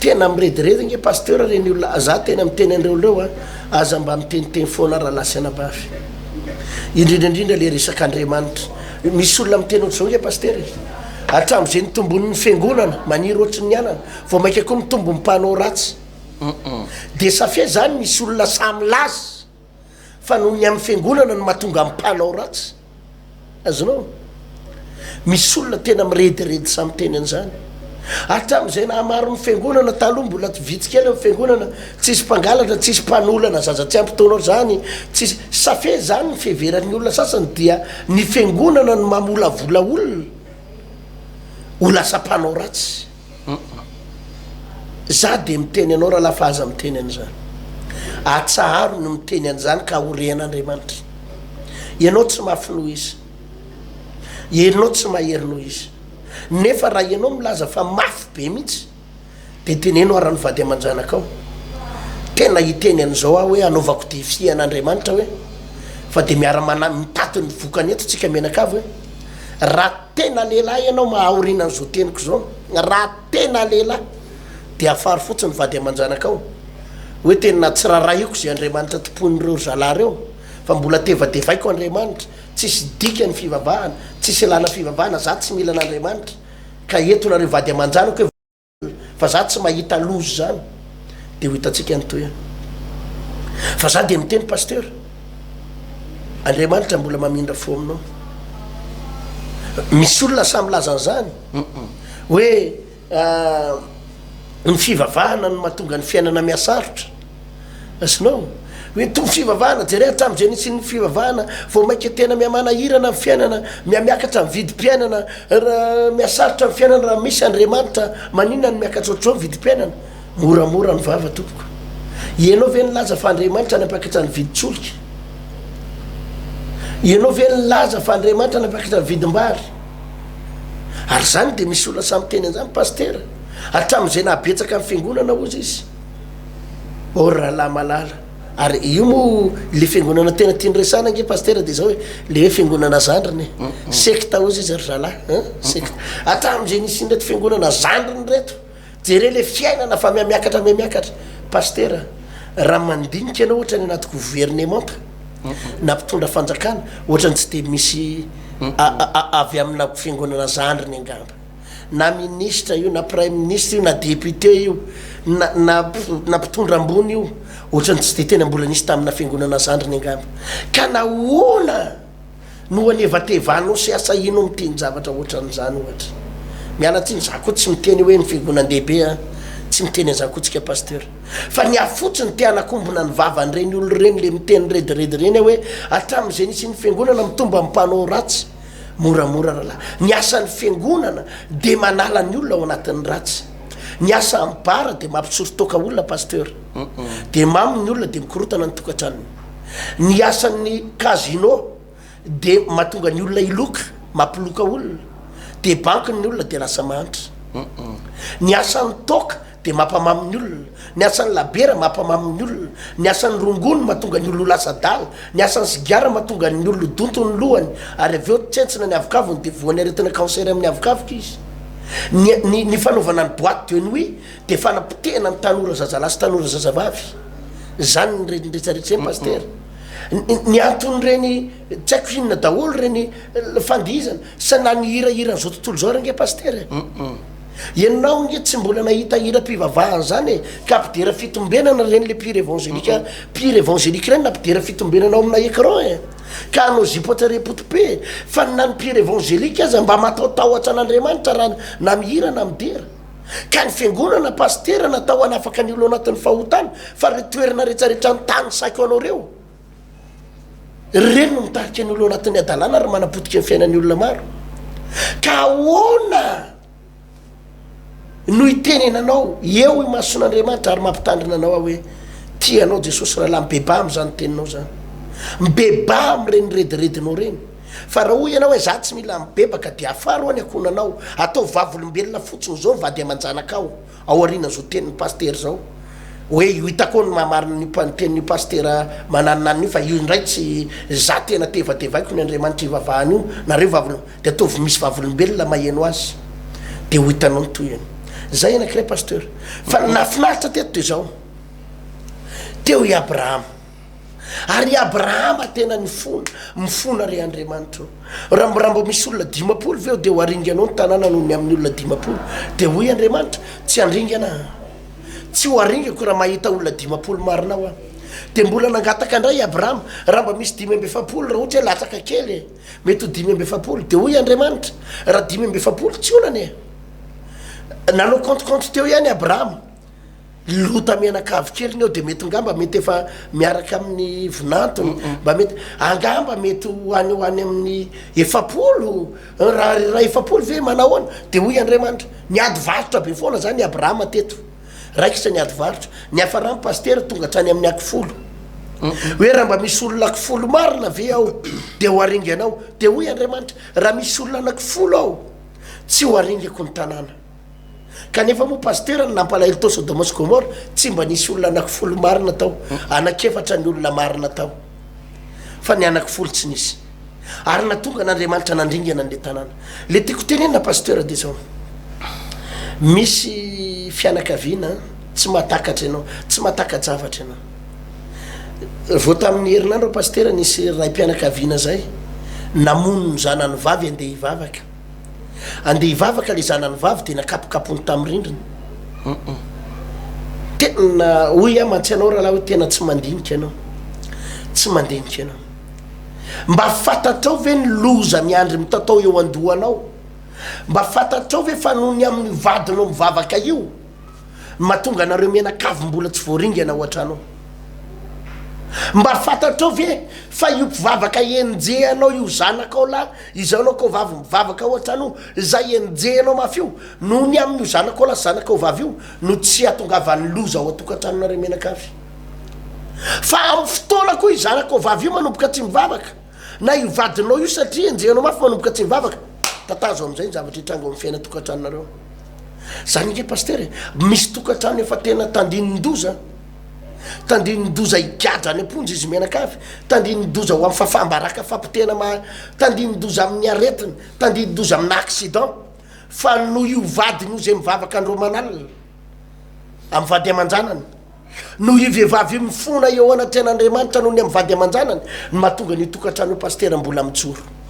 tena mirediredy nge pasteur reny olona za tena miteny andreo reo aza mba miteniteny foana raha lasy anabavy indrindraindrindra le resak'Andriamanitra misy olona miteny ohatr'izao nge pasteur hatram'izay nitombon'ny fiangonana maniry ohatry ny anana vao mainka koa mitombo mpanao ratsy de safia zany misy olona samy lazy fa noho ny amin'ny fiangonana no mahatonga mpanao ratsy azonao misy olona tena mirediredy samy teny an'izany hatram'izay nahamaro ny fiangonana taloha mbola vitsy kely amin'ny fiangonana tsisy mpangalatra tsisy mpanolana zaza tsy ampitaonao zany tsisy safia zany ny fiheveran'ny olona sasany dia ny fiangonana no mamolavola olona ho lasa mpanao ratsy za de miteny anao raha lafa aza miteny an'izany atsaharo no miteny an'izany ka horehan'Andriamanitra ianao tsy mafinoa izy herinao tsy maherinao izy nefa raha ianao milaza fa mafy be mihitsy de teneno arany vady aman-janakao tena hiteny an'izao aho hoe anaovako defie an'Andriamanitra hoe fa de mitatony vokany eto tsika menakavy hoe raha tena lehilahy ianao mahaorina an'izao teniko zao raha tena lehilahy de afary fotsiny vady aman-janakao hoe tena tsy rarahiko zay Andriamanitra tompon'ireo zalahy reo fa mbola tevadevaiko Andriamanitra tsisy dikany fivavahana tsisy lana fivavahana za tsy mila an'Andriamanitra ka entonareo vady aman-janako hoe fa za tsy mahita lozy zany de ho hitatsika nytoy fa za de miteny pasteur Andriamanitra mbola mamindra fo aminao misy olona samy lazan'zany hoe ny fivavahana no mahatonga ny fiainana miasarotra asinao hoe tombo fivavahana jere hatramin'izay nisy ny fivavahana vao maika tena miamanahirana fiainana miakatra mividim-piainana miasarotra ny fiainana raha misy Andriamanitra maninona ny miakatra ohatrao mividim-piainana moramora ny vava tompoko ianao ve nilaza fa Andriamanitra nampiakatra ny vidin-tsolika ianao ve nilaza fa Andriamanitra nampiakatra ny vidim-bary ary zany de misy olona samy teny an'izany pasteur hatramin'izay nahabetsaka amin'ny fiangonana ozy izy rahalahy malala ary io mo le fiangonana tena tiany resana nge pasteur de zao hoe le hoe fiangonana zandriny sekta ozy izy ry zalahy sekta hatramin'izay nisy nreto fiangonana zandriny reto jere le fiainana fa miakatra pasteur raha mandinika ianao ohatra ny anaty gouvernement na mpitondra fanjakana ohatrany tsy de misy avy amina fiangonana zandriny angamba na ministre io na prime ministre io na député io na mpitondra ambony io ohatrany tsy de tena mbola nisy tamina fiangonana zandriny angamba ka nahoana no anevatevanao sy asahinao miteny zavatra ohatran'izany ohatra mialatsiny za koa tsy miteny hoe ny fiangonan-dehibe tsy miteny an'za kotsika pasteur fa ny afotsiny te anakombona ny vavan'ireny olo reny le miteny rediredy reny hoe hatramin'izay nisy ny fiangonana mitomba mpanao ratsy moramora rahalahy ny asan'ny fiangonana de manala ny olona ao anatin'ny ratsy ny asa ambara de mampisorotoka olona pasteur de mamy ny olona de mikorotana ny tokantranony ny asan'ny casino de mahatonga ny olona iloka mampiloka olona de banky ny olona de lasa mahantra ny asan'ny toka de mampamamy ny olona ny asan'ny labera mampamamy ny olona ny asan'ny rongony mahatonga ny olo lasa dala ny asan'ny sigara mahatonga ny olo dontony lohany ary aveo tsentsina ny avikavony de voany aretina cancer amin'ny avikavoka izy ny fanaovana ny boîte de nuit de fanapitehana ny tanora zazalahy sy tanora zazavavy zany nretsaretra eny pasteur ny antony reny tsy haiko inona daholo reny fandihizana sa na ny hirahira n'izao tontolo zao renge pasteur ianao nge tsy mbola nahita hira mpivavahana zany ka ampidera fitombenana reny le pire évangélique reny na ampidera fitombenanao amina écran ka anao zipotarepotope fa na ny pire évangélique aza mba mataotahotra an'Andriamanitra raha na mihira na midera ka ny fiangonana pasteur natao anafaka ny olo anatin'ny fahotana fa re toerana rehetrarehetra ny tany saiko anao reo reny no mitarika ny olo anatin'ny adalàna ary manapotika ny fiainan'ny olona maro ka ahoana no itenenanao eo i mason'Andriamanitra ary mampitandrina anao aho hoe tianao Jesosy rahalahy mibebamy zany teninao zany mibebamy reny rediredinao reny fa raha hoy ianao hoe za tsy mila mibebaka de afaro any akonanao atao vavolombelona fotsiny zao vady aman-janakao ao ariana zao tenin'ny pasteur zao hoe io hitako ny mamariny tenin'io pasteur mananonanio fa io ndray tsy za tena tevatevaiko ny Andriamanitra ivavahany io nareo de ataovy misy vavolombelona maheno azy de ho hitanao nytoyany zay anakiray pasteur fa nafinaritra teto de zao teo i Abrahama ary Abrahama tena mifona re Andriamanitra raha mbo misy olona 10 veo de ho aringanao ny tanàna noho ny amin'ny olona 10 de hoy Andriamanitra tsy andringana tsy ho aringako raha mahita olona 10 marinao a de mbola nangataka ndray Abrahama raha mba misy 570 raha ohatra hoe latsaka kely mety ho 570 de hoy Andriamanitra raha 570 tsy olany nanao compte teo ihany Abrahama lota mianakavy kely ny eo de mety ngamba mety efa miaraka amin'ny vinantony mba mety angamba mety hoany amin'ny 70 raha 70 ve manahoana de hoy Andriamanitra niady varotra be foana zany Abrahama teto raiky sa niady varotra ny hafarany pasteur tonga hatrany amin'ny 10 hoe raha mba misy olona anakifolo marina ve ao de ho aringanao de hoy Andriamanitra raha misy olona anakifolo ao tsy ho aringako ny tanàna kanefa moa pasteur nampalahelo tao Sodoma sy Gomora tsy mba nisy olona anakifolo marina tao anakefatra ny olona marina tao fa ny anakifolo tsy nisy ary natonga n'Andriamanitra nandringana an'le tanàna le tiako tenenina pasteur de zao misy fianakaviana tsy mahatakatra ianao tsy mahatakajavatra ianao vao tamin'ny herinandro pasteur nisy ray mpianakaviana zay namono ny zanany vavy andeha hivavaka le zanany vavy de nakapokapony tamin'ny rindrina tena hoy mantsy anao raha hoe tena tsy mandinika ianao mba fatatrao ve ny loza miandry mitatao eo andohanao mba fatatrao ve fa nohony amin'ny vadinao mivavaka io mahatonga anareo mianakavy mbola tsy voaringana ao an-tranao mba fatatrao ve fa io mpivavaka enjehanao io zanakao la izanao ko vavy mivavaka ao an-trano zay enjehanao mafy io nohony amin'io zanakao la zanakao vavy io no tsy atongavan'ny loza ao atokantranonareo mianakavy fa amin'ny fotoana koa izanakao vavy io manomboka tsy mivavaka na io vadinao io satria enjehanao mafy manomboka tsy mivavaka tatazo am'izay ny zavatra hitrango amin'ny fiaina tokantranonareo zany nge pasteur misy tokantrano efa tena tandinin-doza higadra any amponjy izy mianakavy tandinin-doza ho amin'ny fafambaraka fampitena tandinin-doza amin'ny aretina tandinin-doza amin'ny accident fa no io vadiny io zay mivavaka andromanalina amin'ny vady aman-janany no io vehivavy io mifona eo anatren'Andriamanitra noho ny amin'ny vady aman-janany no mahatonga ny tokantrano pasteur mbola mijoro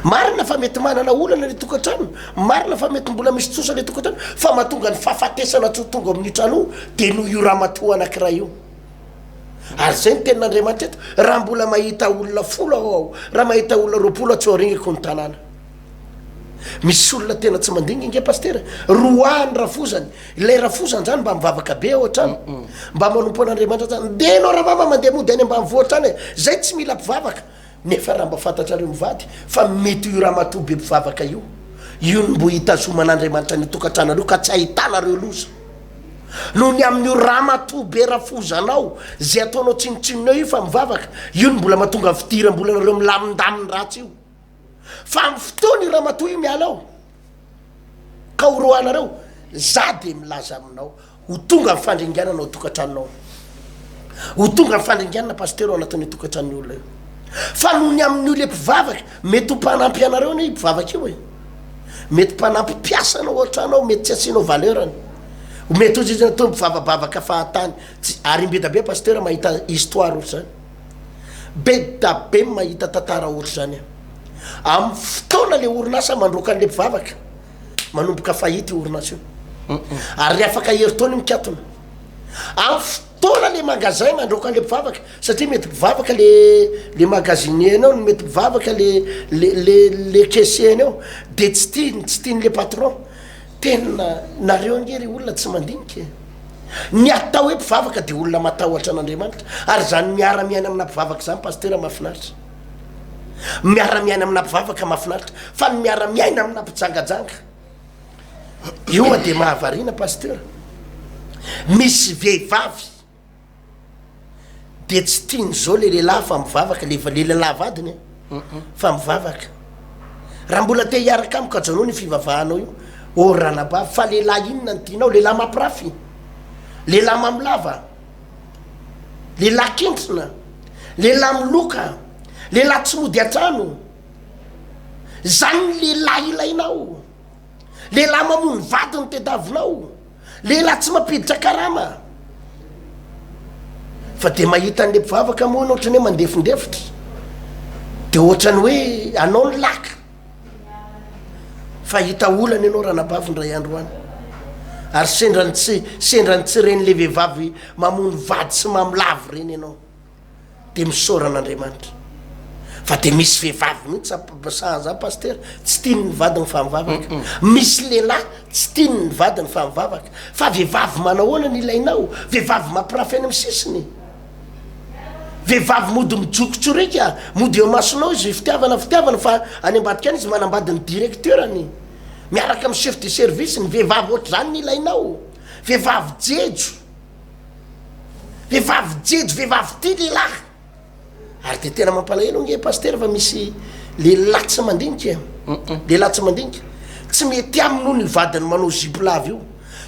marina fa mety manana olana le tokantrano marina fa mety mbola misy tsosa le tokantrano fa mahatonga ny fahafatesana tso tonga amin'ny trano de no io raha matoa anankiray io ary zay ny tenin'Andriamanitra eto raha mbola mahita olona folo ao raha mahita olona roapolo tsy aringako ny tanàna misy olona tena tsy mandinga nge pasteur roany rafozany ilay rafozany zany mba mivavaka be ao an-trano mba manompo an'Andriamanitra zany nde anao raha mama mandeha mody any mba mivoatrany zay tsy mila mpivavaka nefa raha mba fantatrareo mivady fa mety io raha matoa be mpivavaka io no mbo hitazoman'Andriamanitra ny tokantranareo ka tsy ahitanareo loza noho ny amin'io raha matoa be rafozanao zay ataonao tsinotsinonao io fa mivavaka io no mbola mahatonga ny fidiram-bola nareo milamindaminy ratsy io fa amin'ny fotoana io raha matoa io mialao ka horoanareo za de milaza aminao ho tonga mifandringanana ao tokantranonao ho tonga mifandringanana pasteur ao anatin'ny tokantranony olona io fa nohony amin'io le mpivavaka mety ho mpanampy anareo ny mpivavaka io e mety mpanampy mpiasanao ohatranao mety tsy asianao valeurany mety ozy izy natao mpivavabavaka fahatany ary be da be pasteur mahita histoire ohatr' zany be da be mahita tantara ohatr' zany amin'ny fotoana le orinasa mandrokan'le mpivavaka manomboka fahity orinasa io ary afaka heritony mikatona amin'ny fotoana le magasin mandrokan'le mpivavaka satria mety mpivavaka le magasinier ao mety mpivavaka le caissier ao de tsy tian'le patron tena nareo angery olona tsy mandinika ny atao hoe mpivavaka de olona matahotra an'Andriamanitra ary zany miara-miaina amina mpivavaka zany pasteur mahafinaritra miara-miaina amina mpivavaka mahafinaritra fa ny miara-miaina amina mpijangajanga io de mahavarina pasteur misy vehivavy de tsy tiany zao le lehilahy fa mivavaka le lehilahy vadiny fa mivavaka raha mbola te hiaraka amiko ajanao ny fivavahanao io o ranabavy fa lehilahy inona ny tianao lehilahy mampirafy lehilahy mamilava lehilahy kentrina lehilahy miloka lehilahy tsy mody atrano zany lehilahy ilainao lehilahy mamony vadiny tedavinao lehilahy tsy mampiditra karama fa de mahita an'le mpivavaka moa na ohatrany hoe mandefindefitra de ohatrany hoe anao ny laka fa hita olana ianao ranabavy ndray andro any ary sendrany tsy ren'le vehivavy mamony vady sy mamilavo reny ianao de misoran'Andriamanitra fa de misy vehivavy mihitsy saza pasteur tsy tiany ny vadiny fa mivavaka misy lehilahy tsy tiany ny vadiny fa mivavaka fa vehivavy manahoana ny ilainao vehivavy mampirafy any amin'ny sisiny vehivavy mody mijokotsorika mody eo masonao izy fitiavana fa any ambadika any izy manambadiny directeurany miaraka amin'ny chef de service ny vehivavy ohatr' zany ny ilainao vehivavy jejo vehivavy jejo vehivavy ty lehilahy ary de tena mampalahelo nge paster fa misy lehilahy tsy mandinika lehilahy tsy mandinika tsy mety aminoho ny vadiny manao zipolavy io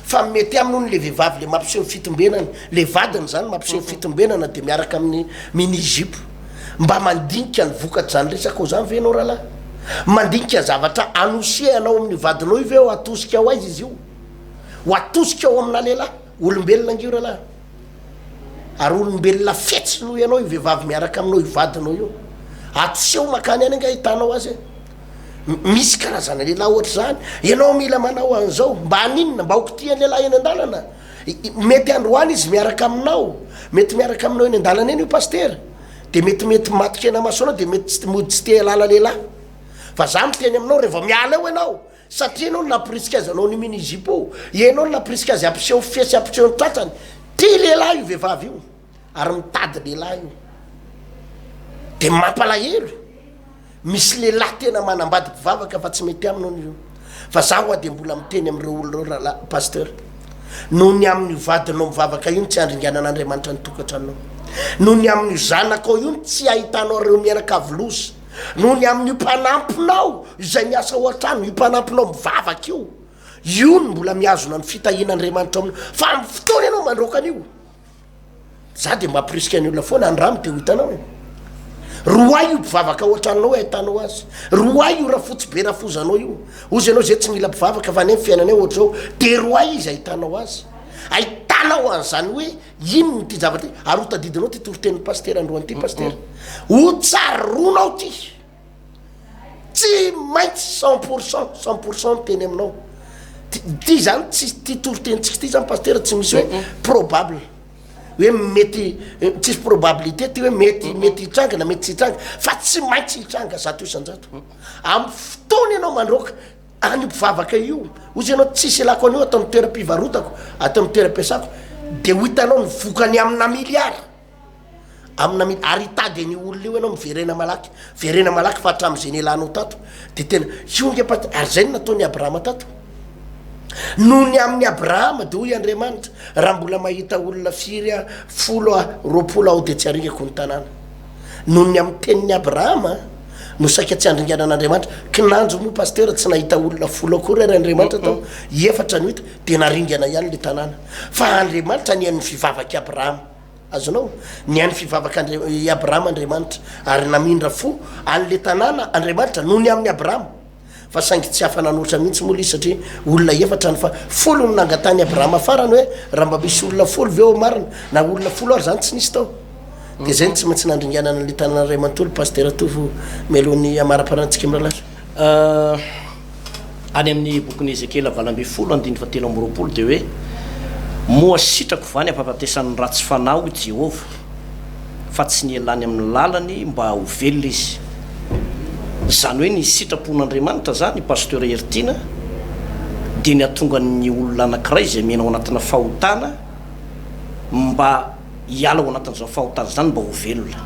fa mety aminoho ny le vehivavy le mampiseho fitombenany le vadiny zany mampiseho fitombenana de miaraka amin'ny mini zipo mba mandinika ny vokatra zany resaka o zany venao rahalahy mandinika zavatra anosianao amin'ny vadinao io ve o atosika ao aizy izy io ho atosika ao amina lehilahy olombelona angio rahalahy ary olombelona fetsinoho ianao io vehivavy miaraka aminao ivadinao io atoseho makany any anga hitanao azy misy karazana lehilahy ohatra zany ianao mila manao an'izao mba haninona mba hokotiany lehilahy eny an-dalana mety androany izy miaraka aminao mety miaraka aminao eny an-dalana eny io paster de metimety matika ena masoanao de mety tsy mody tsy te alala lehilahy fa za miteny aminao rehefa miala eo ianao satria anao naporisika azy anao ny minizipo ianao naporisika azy ampiseho fesy ampiseho ny tratrany ty lehilahy io vehivavy io ary mitady lehilahy io de mampalahelo misy lehilahy tena manambady mpivavaka fa tsy mety aminao io fa zaho a de mbola miteny am'ireo olo reo raha paster noho ny amin'ny vadinao mivavaka io tsy andringanan'andriamanitra ny tokatranao noho ny amin'ny zanakao io tsy ahitanao reo mianakavolosa noho ny amin'ny mpanampinao izay miasa ao an-trano io mpanampinao mivavaka io io ny mbola miazona ny fitahian'andriamanitra amino fa amin'ny fotoana ianao mandrokan'io za de mampirisika ny olona foana andramo de ho hitanao e roay io mpivavaka ao an-tranonao ahitanao azy roay io raha fotsy be rafozanao io ozy ianao zay tsy mila mpivavaka fa ny fiainana eo ohatra zao de roay izy ahitanao azy ahitanao an'izany hoe ino ny ty zavatra ty ary ho tadidinao ty toritenin'ny paster androany ty paster ho tsaronao ty tsy maintsy 100% teny aminao ty zany tsy ty toritenitsika ty zany paster tsy misy hoe probable hoe mety tsisy probabilité ty hoe mety hitranga mety tsy hitranga fa tsy maintsy hitranga zato isanjato amin'ny fotoana ianao mandroaka any mpivavaka io ozy ianao tsisy lako an'io atao amin'ny toeram-pivarotako atao amin'ny toeram-piasako de ho hitanao ny vokany amina miliara amina ary hitady ny olona io ianao miverena malaky fa hatramin'izay ny elanao tato de tena iongepa ary zay ny nataony abrahama tato noho ny amin'ny abrahama de hoy andriamanitra raha mbola mahita olona firy 10 ao de tsy arigako ny tanàna noho ny amin'ny tenin'ny abrahama no saika tsy andringanan'andriamanitra kinanjo moa paster tsy nahita olona 10 akory ry andriamanitra tao efatra ny hita de naringana ihany le tanàna fa andriamanitra ny an'ny fivavaka abrahama azonao ny an'ny fivavaka abrahama andriamanitra ary namindra fo an'le tanàna andriamanitra noho ny amin'ny abrahama fa saingy tsy hafananoatra mihitsy moa izy satria olona efatrany fa folo ny nangatany abrahama farany hoe raha mba misy olona 10 ve eo marina na olona 10 ary zany tsy nisy tao de zay tsy maintsy nandringanana le tanàna ray manontolo paster atovy melohan'ny amara-parantsika miralahy
any amin'ny bokiny ezekela 20:17 de hoe moa sitrako vany ampampatesan'ny ratsy fanao i Jehova fa tsy ny elany amin'ny lalany mba ho velona izy zany hoe ny sitrapon'andriamanitra zany pasteur Ertina de ny atonga ny olona anankiray zay menao anatina fahotana mba hiala ao anatin'izao fahotana zany mba ho velona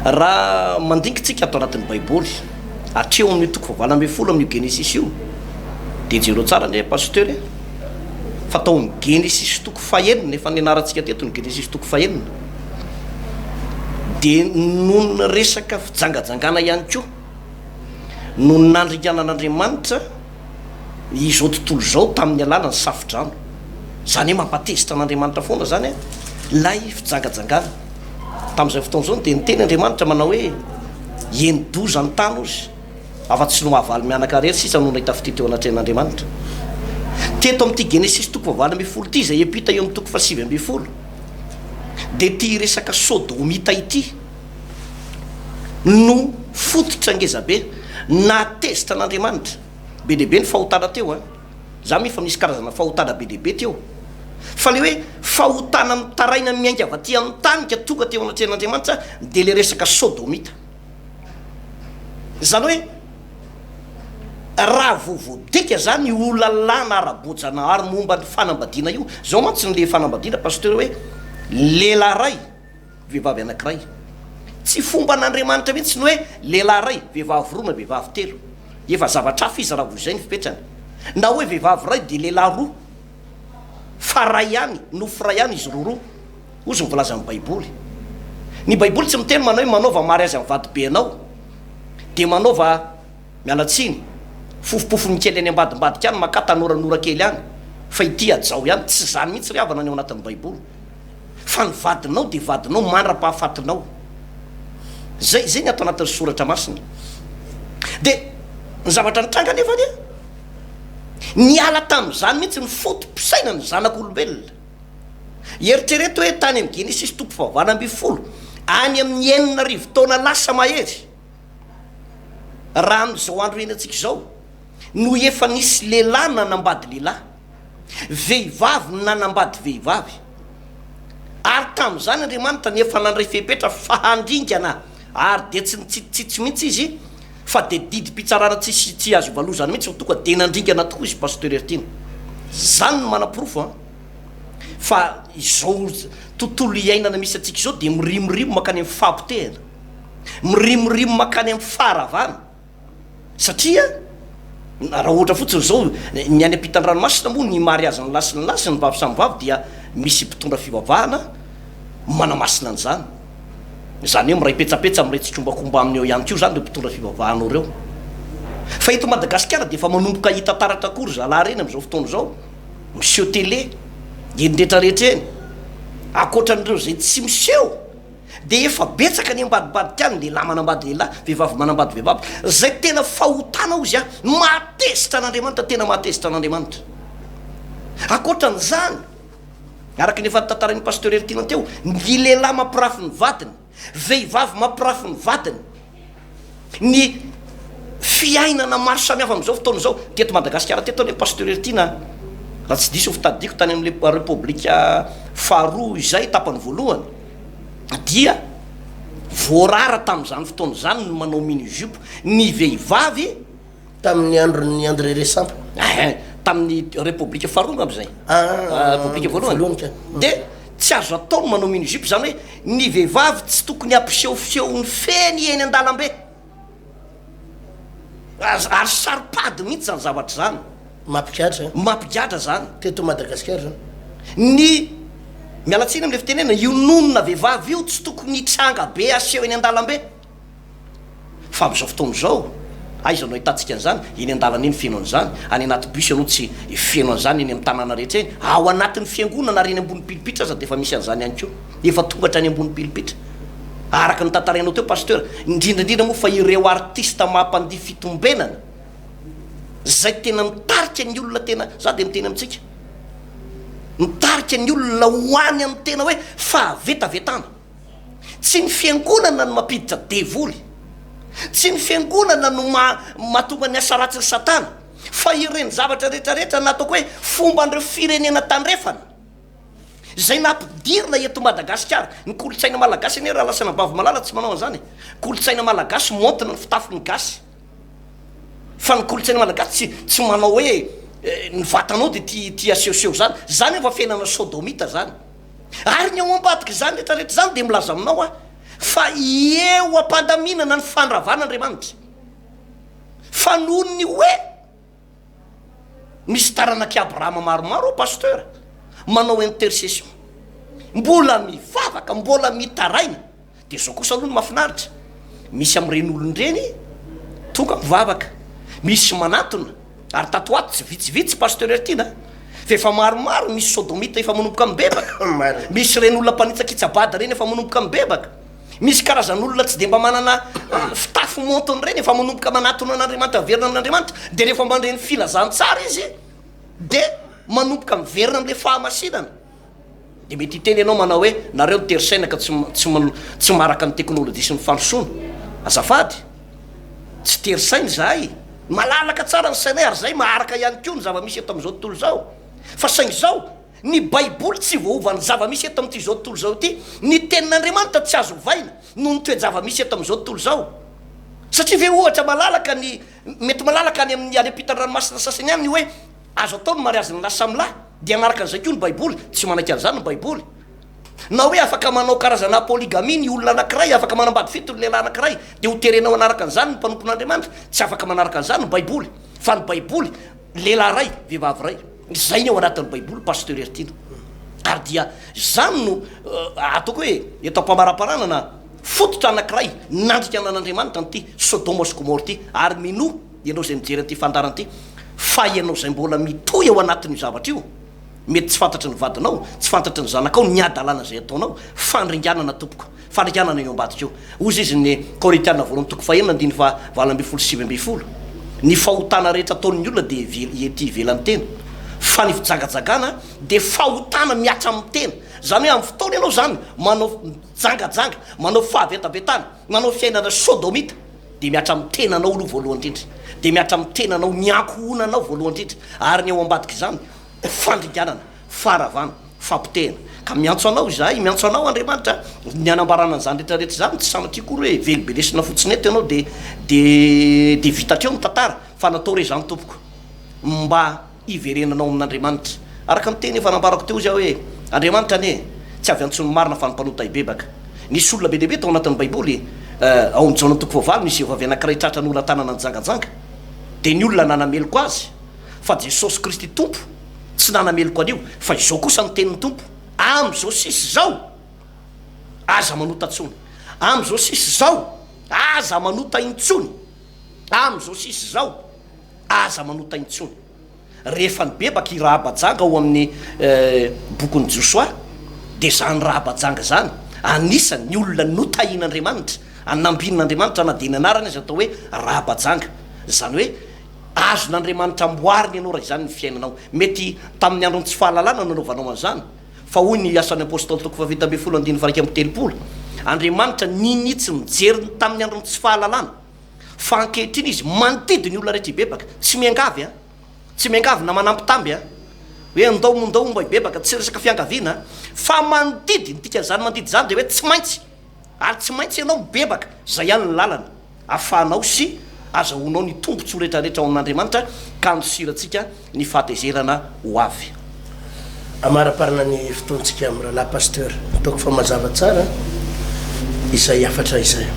raha mandinkitsika ato anatin'ny baiboly atreo amin'ny toko 20 amin'ny Genesisy io de jereo tsara ny pasteur fa tao ny Genesisy toko 9 efa ny anarantsika teto ny Genesisy toko 9 de noho ny resaka fijangajangana ihany koa noho ny nandringanan'andriamanitra izao tontolo zao tamin'ny alalany safidrano zany hoe mampatezitra an'andriamanitra foana zany lay fijangajangana tamin'izay fotoana zao de niteny andriamanitra manao hoe enidoza ny tany ozy afa-tsy no mahavaly mianakarery sisa noho nahita fitety eo anatren'andriamanitra teto amin'ity Genesisy toko 20 ty zay epita eo amin'ny toko 7 de ty resaka sodomita ity no fototra angezabe natezitra an'andriamanitra be dehibe ny fahotana teo za mifa misy karazana fahotana be dehibe teo fa le hoe fahotana mitaraina miainga avy aty amin'ny tany ka tonga teo anatren'andriamanitra de le resaka sodomita zany hoe raha vovodika zany olona lana ara-bojana ary momba ny fanambadiana io zao mantsy nyle fanambadiana pasteur hoe lehilahy ray vehivavy anankiray tsy fomba an'andriamanitra mihitsy ny hoe lehilahy ray vehivavy roa na vehivavy telo efa zavatra hafa izy raha vo zay ny fipetrany na hoe vehivavy ray de lehilahy roa fa ray ihany nofo ray ihany izy roa ozy mivolaza amin'ny baiboly. Ny baiboly tsy miteny manao hoe manaova mary azy amin'ny vadibe anao de manaova mialatsiny fofopofony kely any ambadimbadika any maka tanoranora kely any fa ity ajao ihany tsy zany mihitsy ry havana ny ao anatin'ny baiboly fa ny vadinao de vadinao mandra-pahafatinao zay ny atao anatin'ny soratra masina de ny zavatra nitranga nefa nia niala tamin'izany mihitsy ny fotom-pisaina ny zanak'olombelona eritrereto hoe tany amin'ny Genesisy tompo fahavalo amby folo any amin'ny 9 taona lasa mahery raha amin'izao andro eny antsika izao no efa nisy lehilahy nanambady lehilahy, vehivavy nanambady vehivavy, ary tamin'izany Andriamanitra nefa nandray fepetra fahandringana ary de tsy nitsitsitsy mihitsy izy fa de didim-pitsarana tsy azo ivalozany mihitsy fa tonga de nandringana tokoa izy pasteur Ertina. Zany no mana-porofo fa izao tontolo iainana misy atsika izao de mirimorimo makany amin'ny fampitehana, mirimorimo makany amin'ny faharavana satria raha ohatra fotsiny zao ny any ampitan-dranomasina moa ny mariazy ny lasy ny vavy samy vavy dia misy mpitondra fivavahana manamasina an'izany, zany hoe miray petsapetsa miray tsitrombakomba amin'eo ihany koa zany le mpitondra fivavahanao reo. Fa eto Madagascar de efa manomboka hita taratra akory zalahy reny am'izao fotoana zao miseho télé eny rehetrarehetra eny akoatran'ireo zay tsy miseho de efa betsaka ny ambadibadika any lehilahy manambady lehilahy, vehivavy manambady vehivavy, zay tena fahotana ozy matezitra an'Andriamanitra, tena matezitra an'Andriamanitra. Akoatran'izany araka ny efa tantaran'ny pasteur Ertina teo, ny lehilahy mampirafy ny vadiny, vehivavy mampirafy ny vadiny, ny fiainana maro samihafa am'izao fotoana zao teto Madagasikara teto le pasteur Ertina raha tsy diso fitadiko tany amin'ny repoblika faharoa izay tapany voalohany dia voarara tamin'izany fotoana zany no manao mini-jupe ny vehivavy
tamin'ny andron'ny André Résample
tamin'ny repoblika faharoa am'izay repoblika voalohany de tsy azo ataony manao mini-jupe zany hoe ny vehivavy tsy tokony ampisehofehony feny eny an-dalambe ary saripady mihitsy zany zavatra zany mampigadra zany
teto Madagasikara zany
ny mialatsiny am'le fitenena io nonona vehivavy io tsy tokony hitranga be aseho eny an-dalambe fa am'izao fotoana zao aiza anao hitantsika an'izany eny an-dalana eny feno an'izany any anaty bus anao tsy feno an'izany eny amin'ny tanàna rehetra eny ao anatin'ny fiangonana ary eny ambony pilipitra aza de efa misy an'izany ihany koa efa tongatra any ambony pilipitra araka ny tantarainao teo pasteur indrindrandrindra moa fa ireo artista mampandihy fitombenana zay tena mitarika ny olona tena za de miteny amitsika mitarika ny olona hoany amin'ny tena hoe fahavetavetana, tsy ny fiangonana no mampiditra devoly, tsy ny fiangonana no mahatonga ny asa ratsy ny satana, fa ireny zavatra rehetrarehetra nataoko hoe fomba an'ireo firenena tandrefana zay nampidirina eto Madagasikara. Ny kolotsaina malagasy anie raha lasana bavy malala tsy manao an'izany, kolotsaina malagasy montina ny fitafiny gasy, fa ny kolotsaina malagasy tsy manao hoe ny vatanao de tia asehoseho zany efa fiainana sodomita zany, ary ny ao ambadika zany rehetrarehetra zany de milaza aminao fa eo ampandaminana ny fandravana Andriamanitra fa noho ny hoe misy taranaky Abrahama maromaro pasteur manao intercession, mbola mivavaka, mbola mitaraina, de zao kosa aloha ny mahafinaritra misy am'ireny olon'ireny tonga mivavaka, misy manatona ary tatoato tsy vitsivitsy pasteur Ertina fa efa maromaro misy sodomita efa manomboka mibebaka, misy reny olona mpanitsakitsabada reny efa manomboka mibebaka, misy karazan'olona tsy de mba manana fitafy montony reny efa manomboka manatona an'Andriamanitra, averina amin'Andriamanitra, de rehefa mandreny filazantsara izy de manomboka miverina am'le fahamasinana. De mety hiteny ianao manao hoe nareo tery-saina ka tsy maraka ny teknôlôjia sy ny fandrosoana, azafady tsy tery-saina zahay, malalaka tsara ny sainay ary zay maharaka ihany koa ny zava-misy eto am'izao tontolo zao, fa saingy zao ny baiboly tsy voaova ny zava-misy eto am'ty zao tontolo zao ty, ny tenin'Andriamanitra tsy azo ovaina no ny toe-java-misy eto am'izao tontolo zao, satria ve ohatra malalaka ny mety malalaka any amin'ny any ampitan-dranomasina sasany any hoe azo atao ny mariazy ny lahy samy lahy de anaraka an'izay koa ny baiboly, tsy manaiky an'izany ny baiboly, na hoe afaka manao karazana polygamie ny olona anankiray, afaka manambady fety ny lehilahy anankiray de ho terenao anaraka an'izany ny mpanompon'Andriamanitra, tsy afaka manaraka an'izany ny baiboly, fa ny baiboly lehilahy ray vehivavy ray, zay ny ao anatin'ny baiboly pasteur Ertina. ary dia zany no ataoko hoe eto ampamaraparanana fototra anankiray nandrika anan'andriamanitra n'ity Sodoma sy Gomora ty ary mino ianao zay mijery an'ity fandaran'ity fa ianao zay mbola mitoy ao anatin'io zavatra io mety tsy fantatry ny vadinao tsy fantatry ny zanakao ny adalana zay ataonao fandringanana tompoko fandringanana eo ambadika eo ozy izy ny Korintiana voalohany toko fahenina andiny fa 27 ny fahotana rehetra ataon'ny olona de ety ivelan'ny tena fa ny fijangajangana de fahotana miatra amin'ny tena zany hoe amin'ny fotoana ianao zany manao jangajanga manao fahavetabetana manao fiainana sodomita de miatra amin'ny tenanao aloha voalohany indrindra de miatra amin'ny tenanao miankohonanao voalohany indrindra ary ny eo ambadika izany fandringanana faravana fampitehana ka miantso anao zahay miantso anao Andriamanitra ny anambarana an'izany rehetrarehetra zany tsy sanatria kory hoe velobelesina fotsiny eto ianao de vitatrio ny tantara fa natao re zany tompoko mba iverenanao amin'Andriamanitra araka ny teny efa nambarako teo zay hoe Andriamanitra ane tsy avy antsony marina fa nympanota ibebaka nisy olona be dehibe tao anatin'ny Baiboly ao amin'ny jaona toko fahavalo misy vavy anankiray tratra ny olona tanana ny jangajanga de ny olona nanameloko azy fa Jesosy Kristy tompo tsy nanameloko an'io fa izao kosa ny tenin'ny tompo am'izao sisy zao aza manota tsony am'izao sisy zao aza manota intsony am'izao sisy zao aza manota intsony rehefa nibebaka i rahabajanga ao amin'ny bokon'ny Josoa de zany rahabajanga zany anisany ny olona notahin'Andriamanitra anambin'Andriamanitra na de ny anarany izy atao hoe rahabajanga zany hoe azon'Andriamanitra amboariny ianao raha izany ny fiainanao mety tamin'ny androny tsy fahalalana nanaovanao an'izany fa hoy ny asan'ny apôstôly toko 7:7 Andriamanitra ninitsy mijery tamin'ny androny tsy fahalalana fa ankehitriny izy manodidy ny olona rehetra ibebaka tsy miangavy tsy miangavy na manampitamby hoe ndao mba ibebaka tsy resaka fiangaviana fa manodidy nytika zany mandidy zany de hoe tsy maintsy ary tsy maintsy ianao mibebaka zay ihany ny lalana afahanao sy azahoanao ny tombontso rehetrarehetra ao amin'Andriamanitra ka nosirantsika ny fahatezerana ho avy
amaraparana ny fotoantsika amin'ny rahalahy pasteur toko fa mazava tsara izay afatra izay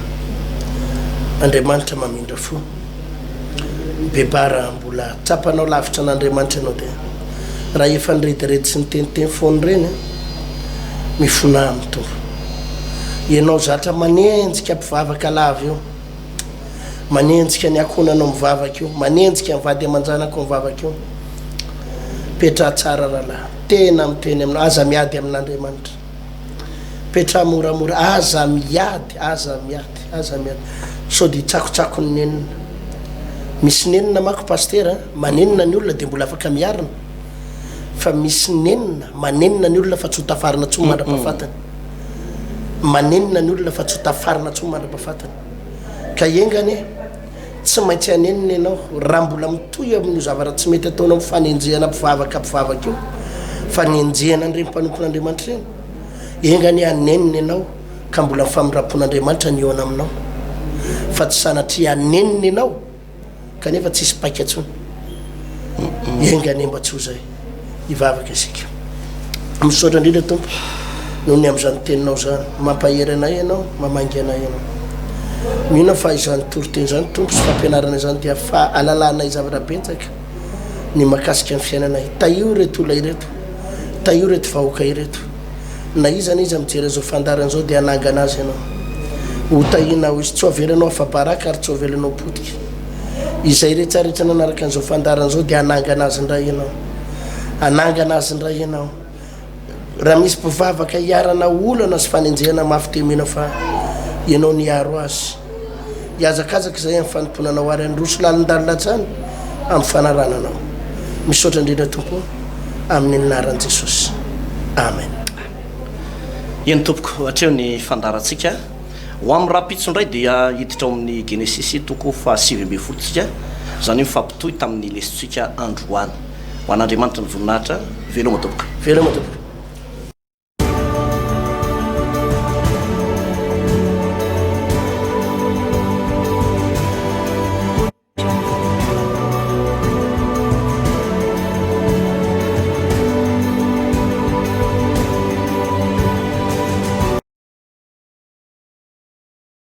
Andriamanitra mamindra fo bebara mbola trapanao lavitra an'Andriamanitra ianao de raha efa nirediredy sy niteniteny foany reny mifona amin'ny tombo ianao zatra manenjika mpivavaka lava io manenjika ny akonanao mivavaka io manenjika mivady amanjanako mivavaka io petra tsara rahalahy tena miteny aminao aza miady amin'Andriamanitra petra moramora aza miady so de tsakotsako ny nenina misy nenina mako pasteur manenina ny olona de mbola afaka miarina fa misy nenina manenina ny olona fa tsy hotafarina tsy mandra-pahafatany manenina ny olona fa tsy hotafarina tsy mandra-pahafatany ka engany tsy maintsy anenina ianao raha mbola mitoy amin'io zavatra tsy mety ataonao fanenjehana mpivavaka io fa nenjehana an'ireny mpanompon'Andriamanitra reny engany anenina ianao ka mbola famindram-pon'Andriamanitra ny eo aminao fa tsy sanatria anenina ianao kanefa tsisy paika tsony engany mba tsy ho zay ivavaka isika misaotra indrindra tompo noho ny am'izany teninao zany mampahery anay ianao mamangy anay ianao mihina fa izany toroteny zany tompo sy fampianarana zany dia fa alalanay zavatra betsaka ny makasika ny fiainanay taio reto olona ireto taio reto vahoaka ireto na izany izy mijery zao fandarana zao dia anangana azy ianao ho tahinao izy tsy avelanao afabaraka ary tsy avelanao potika izay rehetrarehetra nanaraka an'izao fandarana zao dia anangana azy ndray ianao anangana azy ndray ianao raha misy mpivavaka hiarana olana sy fanenjehana mafy temena fa ianao niaro azy iazakazaka zay amin'ny fanomponanao ary androso lalindalilatsany amin'ny fanarananao misaotra indrindra tompo amin'ny anaran'i Jesosy amen
eny tompoko hatreo ny fandarantsika ho amin'ny rapitso indray dia hiditra ao amin'ny Genesisy toko fa 7 tsika zany mifampitohy tamin'ny lesitsika androany ho an'Andriamanitra ny voninahitra veloma tompoko